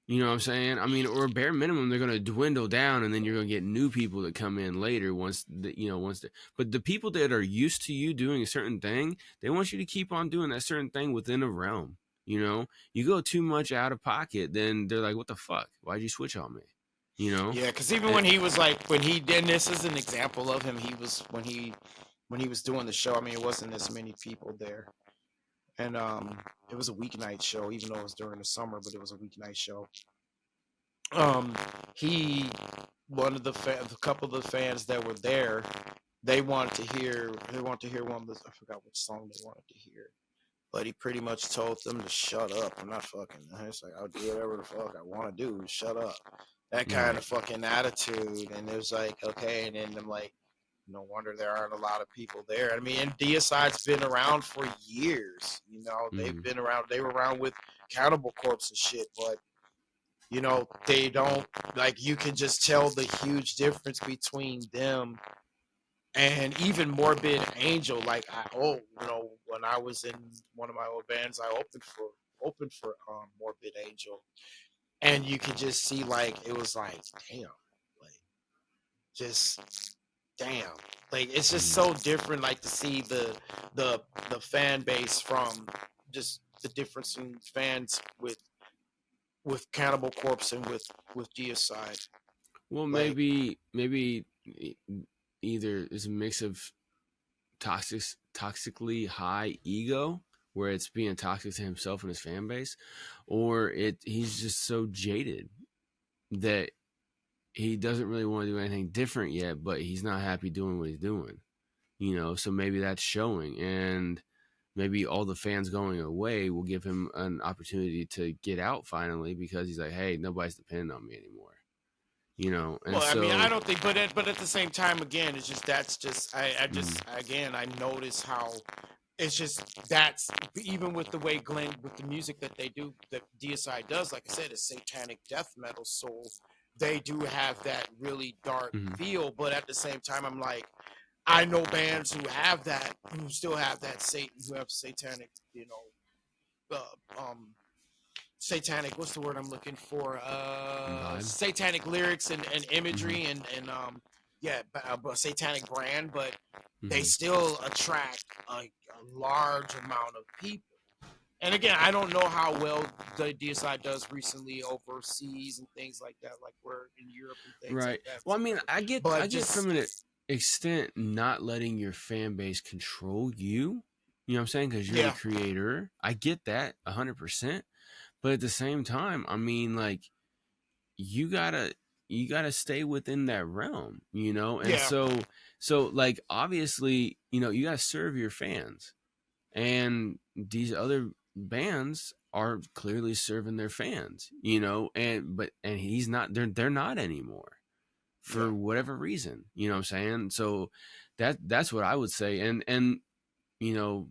You know what I'm saying? I mean, or bare minimum, they're gonna dwindle down, and then you're gonna get new people that come in later but the people that are used to you doing a certain thing, they want you to keep on doing that certain thing within a realm. You go too much out of pocket, then they're like, what the fuck? Why'd you switch on me? Yeah, because even when he was like, when he did, this is an example of him, he was, when he was doing the show, I mean, it wasn't as many people there. And it was a weeknight show, even though it was during the summer, but it was a weeknight show. A couple of the fans that were there, they wanted to hear one of the, I forgot which song they wanted to hear, but he pretty much told them to shut up. I'm not fucking. It's like, I'll do whatever the fuck I want to do. Shut up. That kind of fucking attitude. And it was like, okay. And then I'm like, no wonder there aren't a lot of people there. I mean, and Deicide's been around for years. They've been around. They were around with Cannibal Corpse and shit, but they don't, like, you can just tell the huge difference between them and even Morbid Angel. Like, when I was in one of my old bands, I opened for Morbid Angel, and you could just see, like, it was like, damn. just damn. Like it's just Mhm. so different, like to see the fan base from just the difference in fans with Cannibal Corpse and with Deicide. Well, Like, maybe either it's a mix of toxically high ego, where it's being toxic to himself and his fan base, or he's just so jaded that he doesn't really want to do anything different yet, but he's not happy doing what he's doing. So maybe that's showing, and maybe all the fans going away will give him an opportunity to get out finally, because he's like, hey, nobody's depending on me anymore. And well, I mean, I so don't think, but at the same time, again, it's just that's just I mm, just again I notice how it's just that's even with the way Glenn with the music that they do that Deicide does, like I said, it's satanic death metal, so they do have that really dark mhm. feel. But at the same time, I'm like, I know bands who have that, who still have that who have satanic, satanic, what's the word I'm looking for, Vibe. satanic lyrics and Hmm. imagery and yeah, satanic brand, but they Hmm. still attract a large amount of people. And again, I don't know how well the DSI does recently overseas and things like that, like we're in Europe and things like Right. that. Well, I mean, I But get just from an extent not letting your fan base control you. You know what I'm saying? Because you're the yeah, creator. I get that 100%. But at the same time, I mean, like, you gotta stay within that realm, and yeah, so like, obviously, you gotta serve your fans, and these other bands are clearly serving their fans, and he's not, they're not anymore, yeah. for whatever reason, what I'm saying. So that's what I would say. And you know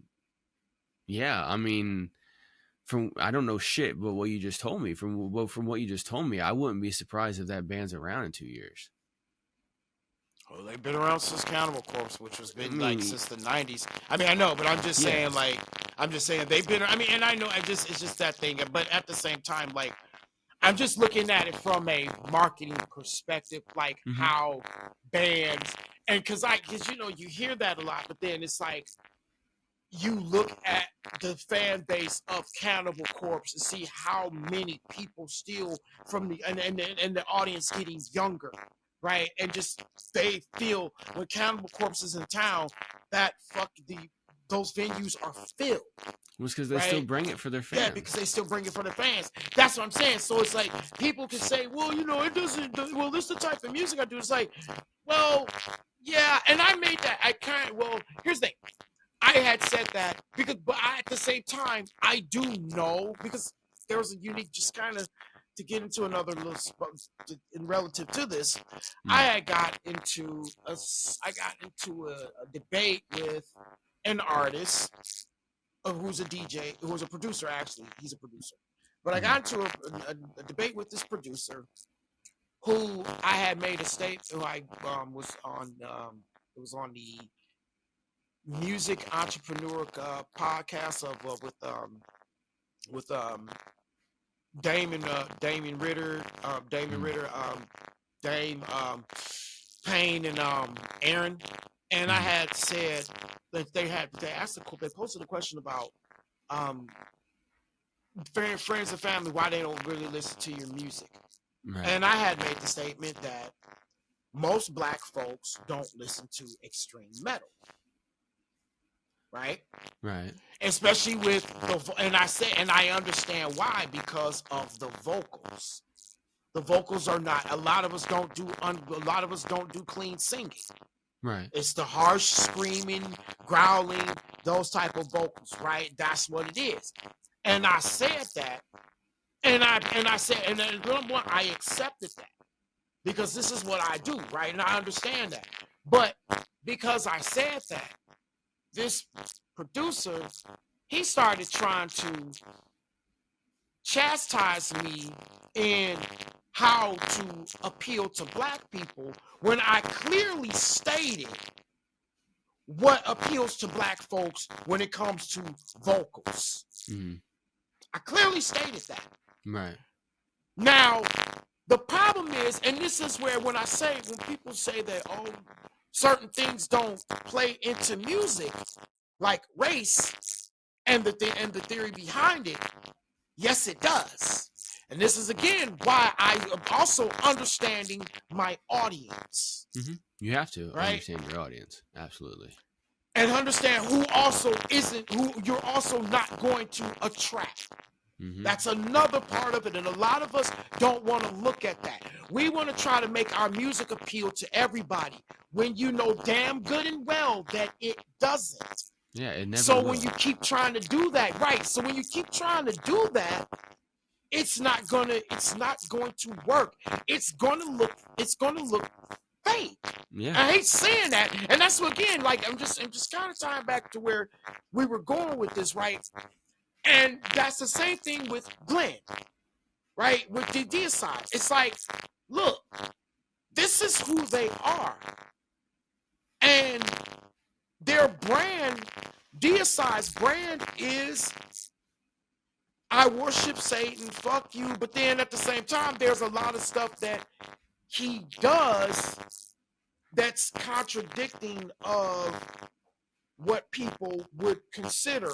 yeah, I mean, from, I don't know shit, but what you just told me, from what you just told me, I wouldn't be surprised if that band's around in 2 years. Well, they've been around since Cannibal Corpse, which has I been like mean, since the '90s. I mean, I know, but yeah. I'm just saying they've been. I mean, and I know, it's just that thing. But at the same time, like, I'm just looking at it from a marketing perspective, like Hmm. how bands and because you hear that a lot, but then it's like you look at the fan base of Cannibal Corpse and see how many people still from the audience getting younger, right? And just they feel when Cannibal Corpse is in town that those venues are filled, Was because they still right? bring it for their Yeah, because fans. they still bring it for the fans. That's what I'm saying. So it's like people can say, well, it doesn't. Well, this is the type of music I do. It's like, well, yeah, and I made that. Well, here's the thing. I had said that but at the same time, I do know because there was a unique, just kind of to get into another little in relative to this. I Mm. had I got into a debate with an artist who's a DJ, who's a producer. Actually, he's a producer. But I Hmm. got into a debate with this producer who I had made a state. Who I was on. It was on the music entrepreneur podcast of with Damon Ritter, Mm. Dame Payne and Aaron, and I Hmm. had said that they posted a question about um friends and family, why they don't really listen to your music. Right. And I had made the statement that most black folks don't listen to extreme metal, right? Right. Especially with and I say, and I understand why, because of the vocals. The vocals are not, a lot of us don't do clean singing. Right. It's the harsh screaming, growling, those type of vocals, right? That's what it is. And I said that, and I said, and then number one, I accepted that because this is what I do, right? And I understand that. But because I said that, this producer, he started trying to chastise me in how to appeal to black people when I clearly stated what appeals to black folks when it comes to vocals. Mm. I clearly stated that. Right. Now, The problem is, and this is where when people say that, oh, certain things don't play into music, like race and the theory behind it, yes, it does. And this is again why I am also understanding my audience. Mm-hmm. You have to right? understand your audience. Absolutely. And understand who you're also not going to attract. Mm-hmm. That's another part of it. And a lot of us don't want to look at that. We want to try to make our music appeal to everybody when you know damn good and well that it doesn't. Yeah, it never So will. when you keep trying to do that, right? So when you keep trying to do that, it's not going to work. It's going to look fake. Yeah. I hate saying that. And that's what, again, like I'm just kind of tying back to where we were going with this, right? And that's the same thing with Glenn, right? With the Deicide. It's like, look, this is who they are. And their brand, Deicide's brand is, I worship Satan, fuck you. But then at the same time, there's a lot of stuff that he does that's contradicting of what people would consider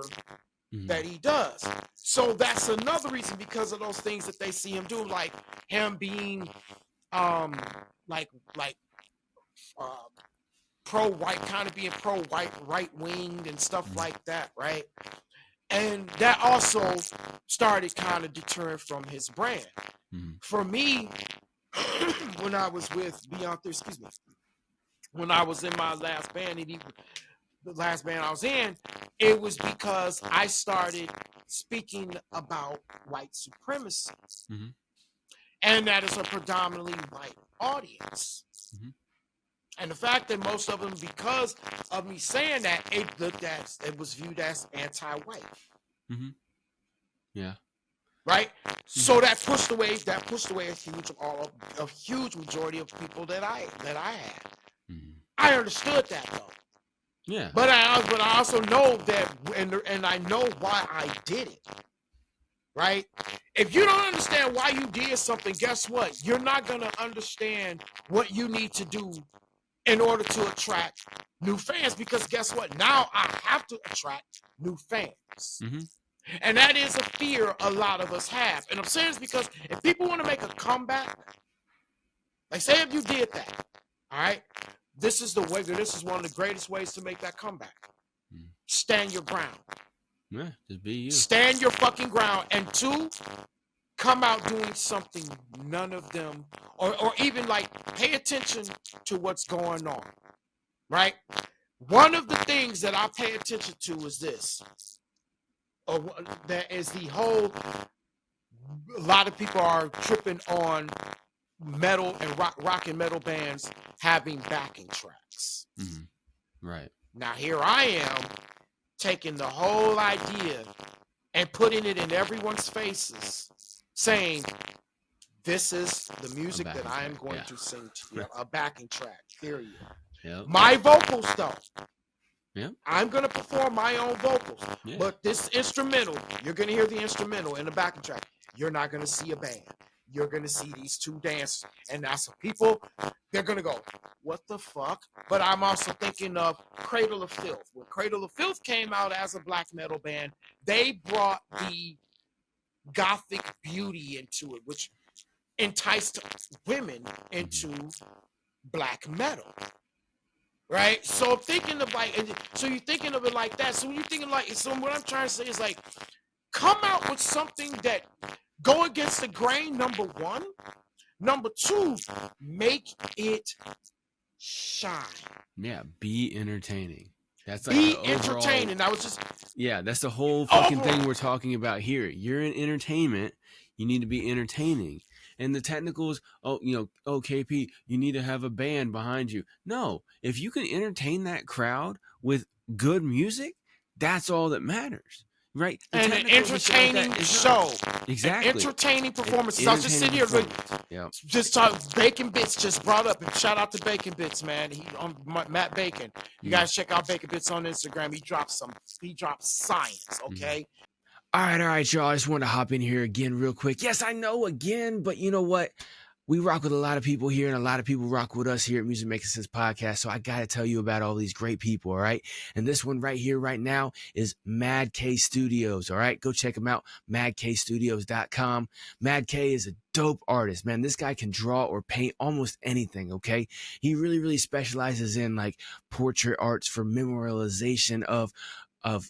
that he does. So that's another reason, because of those things that they see him do, like him being pro-white, kind of being pro-white, right-winged and stuff like that, right? And that also started kind of deterring from his brand. For me, when I was with Beyond, when I was in my last band, the last band I was in, it was because I started speaking about white supremacy. And that is a predominantly white audience. And the fact that most of them, because of me saying that, it was viewed as anti-white. Yeah. Right? So that pushed away a huge majority of people that I had. I understood that though. Yeah. But I also know that, and I know why I did it. Right? If you don't understand why you did something, guess what? You're not going to understand what you need to do in order to attract new fans, because guess what? Now I have to attract new fans. And that is a fear a lot of us have. And I'm saying this because if people want to make a comeback, like say if you did that, all right, this is one of the greatest ways to make that comeback. Stand your ground. Yeah, just be you. Stand your fucking ground. And two, come out doing something none of them, or even like pay attention to what's going on, right? One of the things that I pay attention to is this. That is the whole, a lot of people are tripping on metal and rock and metal bands having backing tracks. Right. Now here I am taking the whole idea and putting it in everyone's faces, saying, this is the music that I am going to sing to you, a backing track, period. Yep. My vocals, though. Yeah. I'm going to perform my own vocals. Yeah. But this instrumental, you're going to hear the instrumental in the backing track. You're not going to see a band. You're going to see these two dancers. And now some people, they're going to go, what the fuck? But I'm also thinking of Cradle of Filth. When Cradle of Filth came out as a black metal band, they brought the gothic beauty into it, which enticed women into black metal. Right? So I'm thinking of so you're thinking of it like that. So when you're thinking so what I'm trying to say is come out with something that go against the grain, number one. Number two, make it shine. Yeah, be entertaining. That's like be entertaining. I was just that's the whole fucking thing we're talking about here. You're in entertainment. You need to be entertaining. And the technicals, KP, you need to have a band behind you. No, if you can entertain that crowd with good music, that's all that matters, right? And an entertaining show. Exactly. An entertaining performances. I was just sitting here, just talk. Bacon Bits just brought up, and shout out to Bacon Bits, man. He on Matt Bacon. You guys check out Bacon Bits on Instagram. He dropped science, okay? All right, y'all. I just want to hop in here again real quick. Yes, I know again, but you know what? we rock with a lot of people here, and a lot of people rock with us here at Music Making Sense Podcast. So I got to tell you about all these great people, all right? And this one right here, right now, is Mad K Studios, all right? Go check them out, madkstudios.com. Mad K is a dope artist, man. This guy can draw or paint almost anything, okay? He really, really specializes in like portrait arts for memorialization of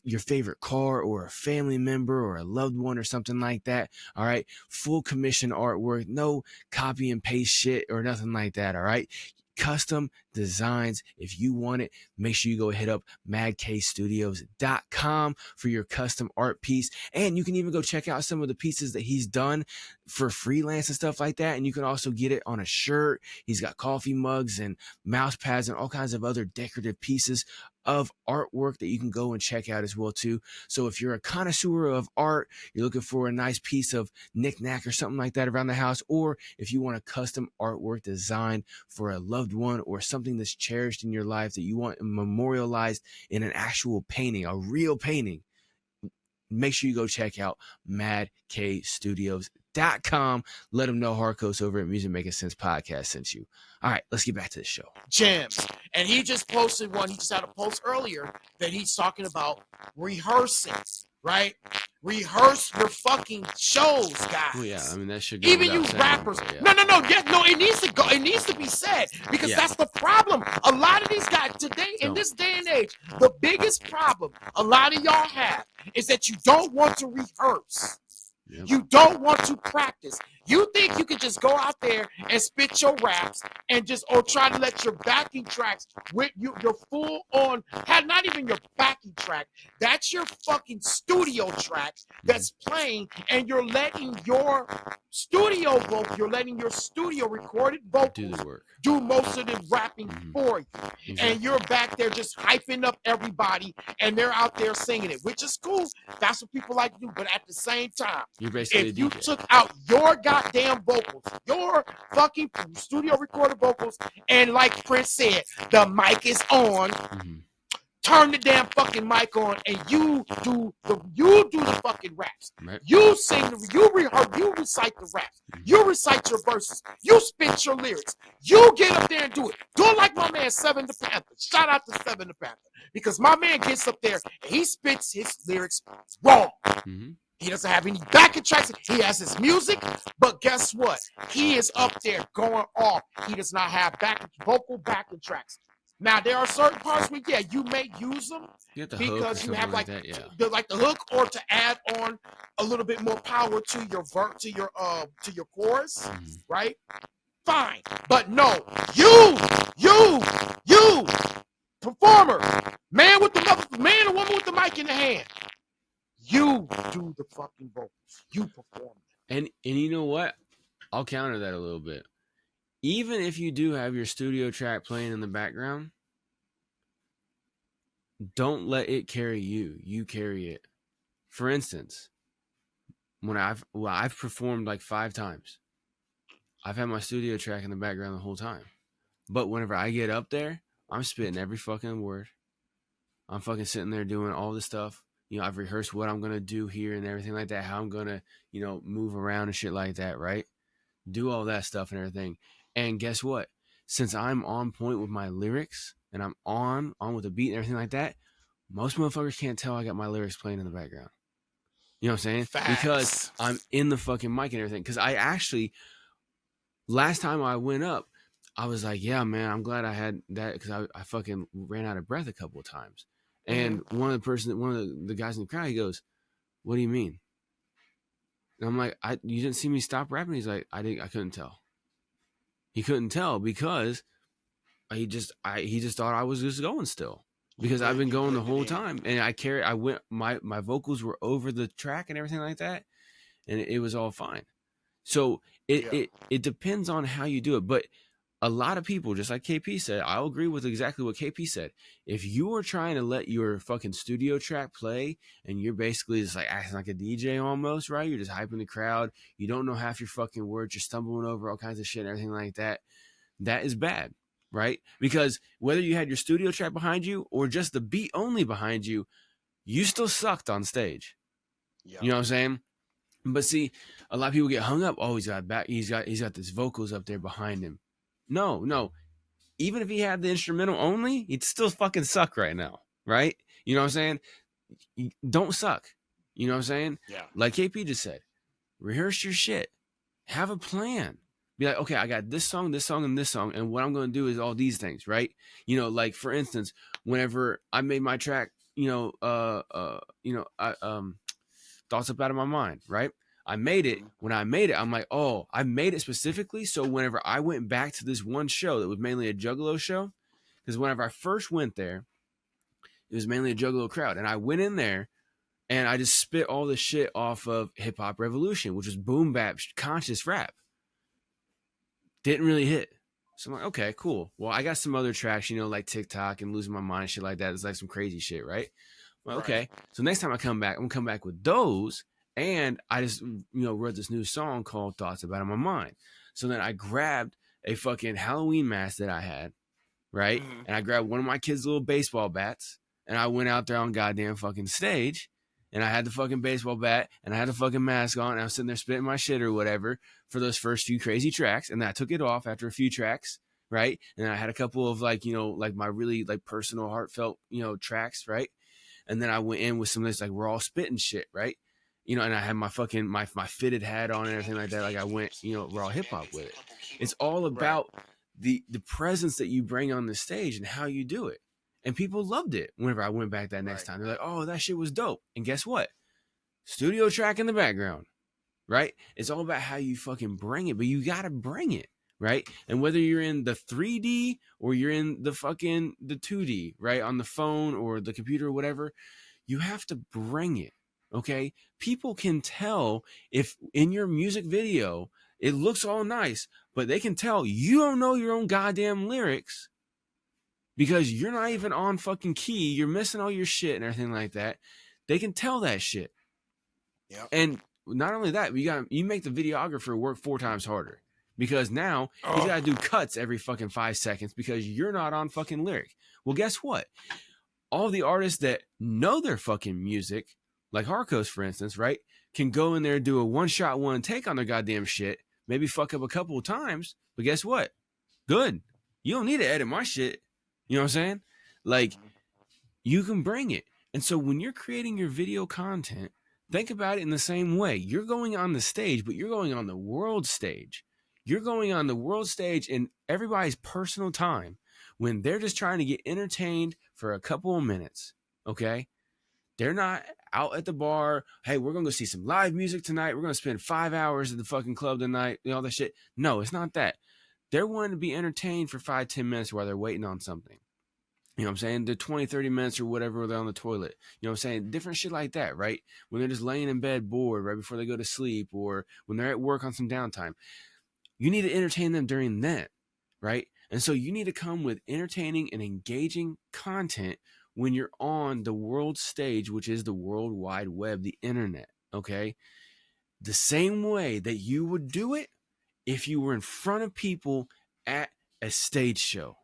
your favorite car or a family member or a loved one or something like that. All right. Full commission artwork, no copy and paste shit or nothing like that. All right. Custom designs. If you want it, make sure you go hit up madkstudios.com for your custom art piece. And you can even go check out some of the pieces that he's done for freelance and stuff like that. And you can also get it on a shirt. He's got coffee mugs and mouse pads and all kinds of other decorative pieces of artwork that you can go and check out as well too. So if you're a connoisseur of art, you're looking for a nice piece of knickknack or something like that around the house, or if you want a custom artwork designed for a loved one or something that's cherished in your life that you want memorialized in an actual painting, a real painting, make sure you go check out madkstudios.com. Let them know Harco's over at Music Making Sense Podcast sent you. All right, let's get back to the show. Gems. And he just posted one. He just had a post earlier that he's talking about rehearsing, right? Rehearse your fucking shows, guys. Well, yeah, I mean, that should go even you without saying, rappers. but yeah. No. Yes, no. It needs to go. It needs to be said because Yeah. that's the problem. A lot of these guys today, in No. this day and age, the biggest problem a lot of y'all have is that you don't want to rehearse. Yep. You don't want to practice. You think you can just go out there and spit your raps and just or try to let your backing tracks with you, your full on, not even your backing track. That's your fucking studio track that's playing, and you're letting your studio vocal, you're letting your studio recorded do vocals the work. do most of the rapping for you. Exactly. And you're back there just hyping up everybody, and they're out there singing it, which is cool. That's what people like to do. But at the same time, You're basically if a you DJ. took out your goddamn vocals, your fucking studio recorded vocals, and like Prince said, the mic is on, turn the damn fucking mic on, and you do the fucking raps. Right. You sing, you rehearse, you recite the raps. You recite your verses. You spit your lyrics. You get up there and do it. Do it like my man Seven the Panther. Shout out to Seven the Panther. Because my man gets up there and he spits his lyrics wrong. He doesn't have any backing tracks. He has his music, but guess what? He is up there going off. He does not have vocal backing tracks. Now there are certain parts where you may use them You have the hook or because you have something like that, yeah. the hook, or to add on a little bit more power to your to your chorus, right? Fine, but no, you performer, man or woman with the mic in the hand, you do the fucking vocals. You perform. And you know what? I'll counter that a little bit. Even if you do have your studio track playing in the background, don't let it carry you. You carry it. For instance, when I've performed like 5 times, I've had my studio track in the background the whole time. But whenever I get up there, I'm spitting every fucking word. I'm fucking sitting there doing all this stuff. You know, I've rehearsed what I'm going to do here and everything like that, how I'm going to, move around and shit like that, right? Do all that stuff and everything. And guess what? Since I'm on point with my lyrics and I'm on with the beat and everything like that, most motherfuckers can't tell I got my lyrics playing in the background. You know what I'm saying? Facts. Because I'm in the fucking mic and everything. Because I actually, last time I went up, I was like, yeah, man, I'm glad I had that because I fucking ran out of breath a couple of times. And one of the guys in the crowd, he goes, "What do you mean?" And I'm like, "You didn't see me stop rapping?" He's like, I couldn't tell. He couldn't tell because he just thought I was just going still because I've been going the whole time, and my vocals were over the track and everything like that, and it was all fine. So it depends on how you do it, but a lot of people, just like KP said, I'll agree with exactly what KP said. If you are trying to let your fucking studio track play and you're basically just like acting like a DJ almost, right? You're just hyping the crowd. You don't know half your fucking words. You're stumbling over all kinds of shit and everything like that. That is bad, right? Because whether you had your studio track behind you or just the beat only behind you, you still sucked on stage. You know what I'm saying? But see, a lot of people get hung up. Oh, he's got this vocals up there behind him. No. Even if he had the instrumental only, he'd still fucking suck right now, right? You know what I'm saying? Don't suck. You know what I'm saying? Yeah. Like KP just said, rehearse your shit. Have a plan. Be like, okay, I got this song, and this song, and what I'm going to do is all these things, right? You know, like for instance, whenever I made my track, thoughts up out of my mind, right? I made it. When I made it, I'm like, oh, I made it specifically. So whenever I went back to this one show that was mainly a Juggalo show, because whenever I first went there, it was mainly a Juggalo crowd. And I went in there and I just spit all the shit off of Hip Hop Revolution, which was boom bap, conscious rap. Didn't really hit. So I'm like, okay, cool. Well, I got some other tracks, like TikTok and Losing My Mind and shit like that. It's like some crazy shit, right? Well, okay. So next time I come back, I'm going to come back with those. And I just, wrote this new song called Thoughts About in My Mind. So then I grabbed a fucking Halloween mask that I had, right? Mm-hmm. And I grabbed one of my kids' little baseball bats. And I went out there on goddamn fucking stage. And I had the fucking baseball bat. And I had the fucking mask on. And I was sitting there spitting my shit or whatever for those first few crazy tracks. And then I took it off after a few tracks, right? And then I had a couple of like my really like personal heartfelt, tracks, right? And then I went in with some of this like raw spitting shit, right? And I had my fucking my fitted hat on and everything like that. Like I went, raw hip hop with it. It's all about the presence that you bring on the stage and how you do it. And people loved it whenever I went back that next time. They're like, oh, that shit was dope. And guess what? Studio track in the background, right? It's all about how you fucking bring it, but you got to bring it, right? And whether you're in the 3D or you're in the 2D, right? On the phone or the computer or whatever, you have to bring it. Okay, people can tell if in your music video it looks all nice, but they can tell you don't know your own goddamn lyrics because you're not even on fucking key. You're missing all your shit and everything like that. They can tell that shit. Yeah. And not only that, you make the videographer work 4 times harder because now he's got to do cuts every fucking 5 seconds because you're not on fucking lyric. Well, guess what? All the artists that know their fucking music, like Harkos, for instance, right, can go in there and do a one-shot, one-take on their goddamn shit, maybe fuck up a couple of times, but guess what? Good. You don't need to edit my shit. You know what I'm saying? Like, you can bring it. And so when you're creating your video content, think about it in the same way. You're going on the stage, but you're going on the world stage. You're going on the world stage in everybody's personal time when they're just trying to get entertained for a couple of minutes, okay? They're not out at the bar. Hey, we're going to go see some live music tonight. We're going to spend 5 hours at the fucking club tonight. All that shit. No, it's not that. They're wanting to be entertained for 5-10 minutes while they're waiting on something. You know what I'm saying? The 20-30 minutes or whatever, they're on the toilet. You know what I'm saying? Different shit like that, right? When they're just laying in bed bored right before they go to sleep or when they're at work on some downtime. You need to entertain them during that, right? And so you need to come with entertaining and engaging content when you're on the world stage, which is the World Wide Web, the internet, okay? The same way that you would do it if you were in front of people at a stage show.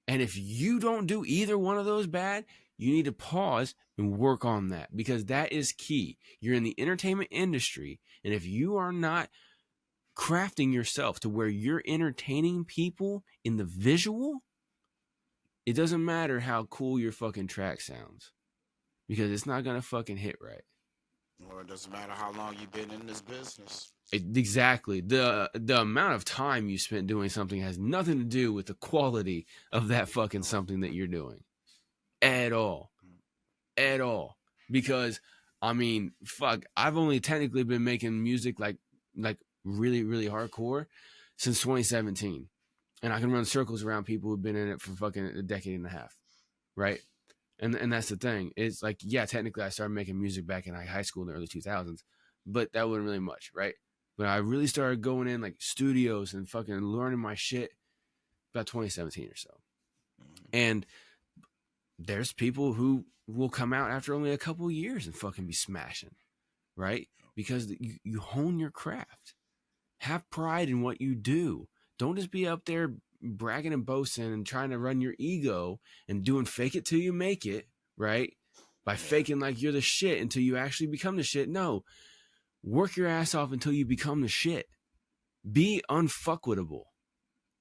And if you don't do either one of those bad, you need to pause and work on that because that is key. You're in the entertainment industry, and if you are not crafting yourself to where you're entertaining people in the visual, it doesn't matter how cool your fucking track sounds because it's not going to fucking hit right. Or it doesn't matter how long you've been in this business. Exactly. The amount of time you spent doing something has nothing to do with the quality of that fucking something that you're doing. At all. At all. Because, I mean, fuck, I've only technically been making music like really, really hardcore since 2017. And I can run circles around people who've been in it for fucking a decade and a half, right? And that's the thing. It's like, yeah, technically I started making music back in high school in the early 2000s, but that wasn't really much, right? But I really started going in like studios and fucking learning my shit about 2017 or so. And there's people who will come out after only a couple of years and fucking be smashing, right? Because you hone your craft. Have pride in what you do. Don't just be up there bragging and boasting and trying to run your ego and doing fake it till you make it, right? by faking like you're the shit until you actually become the shit. No, work your ass off until you become the shit. Be unfuckwittable.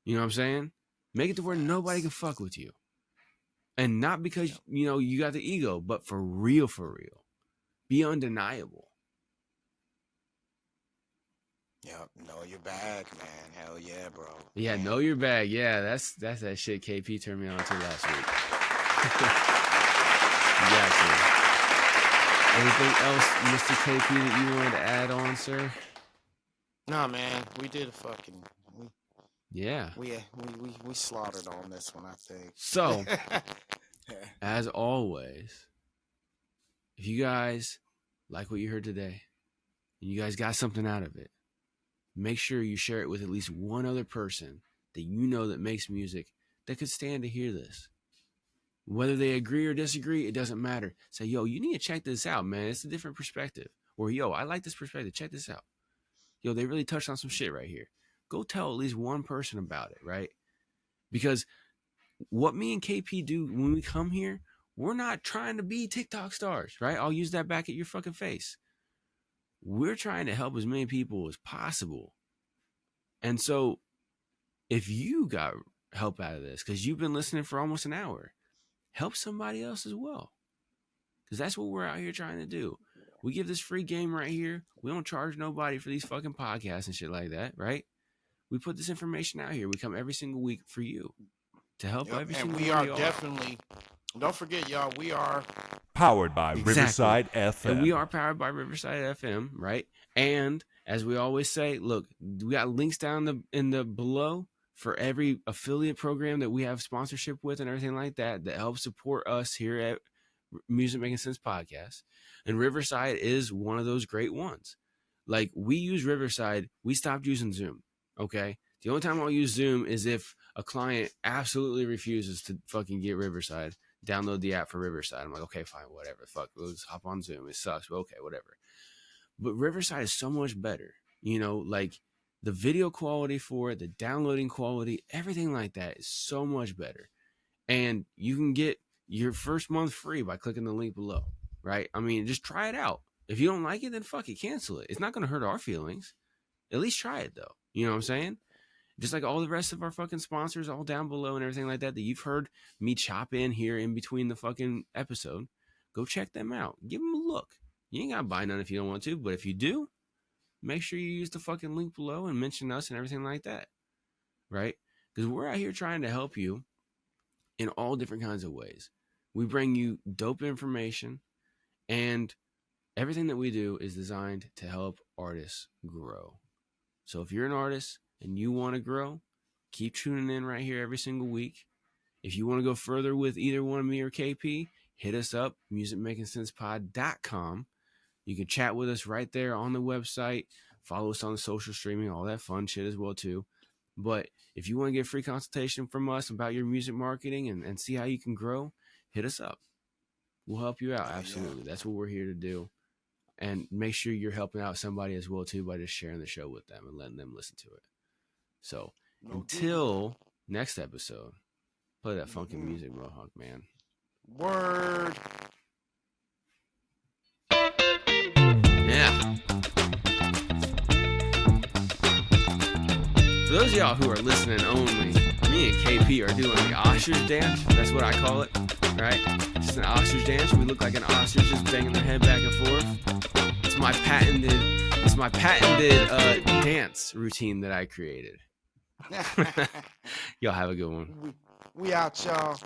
You know what I'm saying? Make it to where nobody can fuck with you. And not because, you got the ego, but for real, for real. Be undeniable. Yep, know your bag, man. Hell yeah, bro. Yeah, Man. know your bag. Yeah, that's that shit KP turned me on to last week. Exactly. Anything else, Mr. KP, that you wanted to add on, sir? Nah, man, we did a fucking. Yeah. We slaughtered on this one, I think. So, as always, if you guys like what you heard today, and you guys got something out of it, make sure you share it with at least one other person that you know that makes music that could stand to hear this. Whether they agree or disagree, it doesn't matter. Say, yo, you need to check this out, man. It's a different perspective. Or, yo, I like this perspective. Check this out. Yo, they really touched on some shit right here. Go tell at least one person about it, right? Because what me and KP do when we come here, we're not trying to be TikTok stars, right? I'll use that back at your fucking face. We're trying to help as many people as possible. And so if you got help out of this, because you've been listening for almost an hour, help somebody else as well. Because that's what we're out here trying to do. We give this free game right here. We don't charge nobody for these fucking podcasts and shit like that, right? We put this information out here. We come every single week for you to help every single one of y'all. And we are definitely, don't forget, y'all, we are powered by Riverside FM. And we are powered by Riverside FM, right? And as we always say, look, we got links down in the below for every affiliate program that we have sponsorship with and everything like that helps support us here at Music Making Sense Podcast. And Riverside is one of those great ones. Like, we use Riverside. We stopped using Zoom, okay? The only time I'll use Zoom is if a client absolutely refuses to fucking get Riverside, download the app for Riverside. I'm like, okay, fine, whatever. Fuck, let's hop on Zoom. It sucks, but okay, whatever. But Riverside is so much better. Like the video quality for it, the downloading quality, everything like that is so much better. And you can get your first month free by clicking the link below, right? I mean, just try it out. If you don't like it, then fuck it, cancel it. It's not going to hurt our feelings. At least try it, though. You know what I'm saying? Just like all the rest of our fucking sponsors all down below and everything like that you've heard me chop in here in between the fucking episode, go check them out. Give them a look. You ain't got to buy none if you don't want to, but if you do, make sure you use the fucking link below and mention us and everything like that, right? Because we're out here trying to help you in all different kinds of ways. We bring you dope information, and everything that we do is designed to help artists grow. So if you're an artist and you want to grow, keep tuning in right here every single week. If you want to go further with either one of me or KP, hit us up, musicmakingsensepod.com. You can chat with us right there on the website. Follow us on the social streaming, all that fun shit as well too. But if you want to get a free consultation from us about your music marketing and see how you can grow, hit us up. We'll help you out. Absolutely. That's what we're here to do. And make sure you're helping out somebody as well too by just sharing the show with them and letting them listen to it. So until next episode, play that funky music, Mohawk man. Word. Yeah. For those of y'all who are listening only, me and KP are doing the ostrich dance. That's what I call it, right? Just an ostrich dance. We look like an ostrich just banging their head back and forth. It's my patented dance routine that I created. Y'all have a good one. We out, y'all.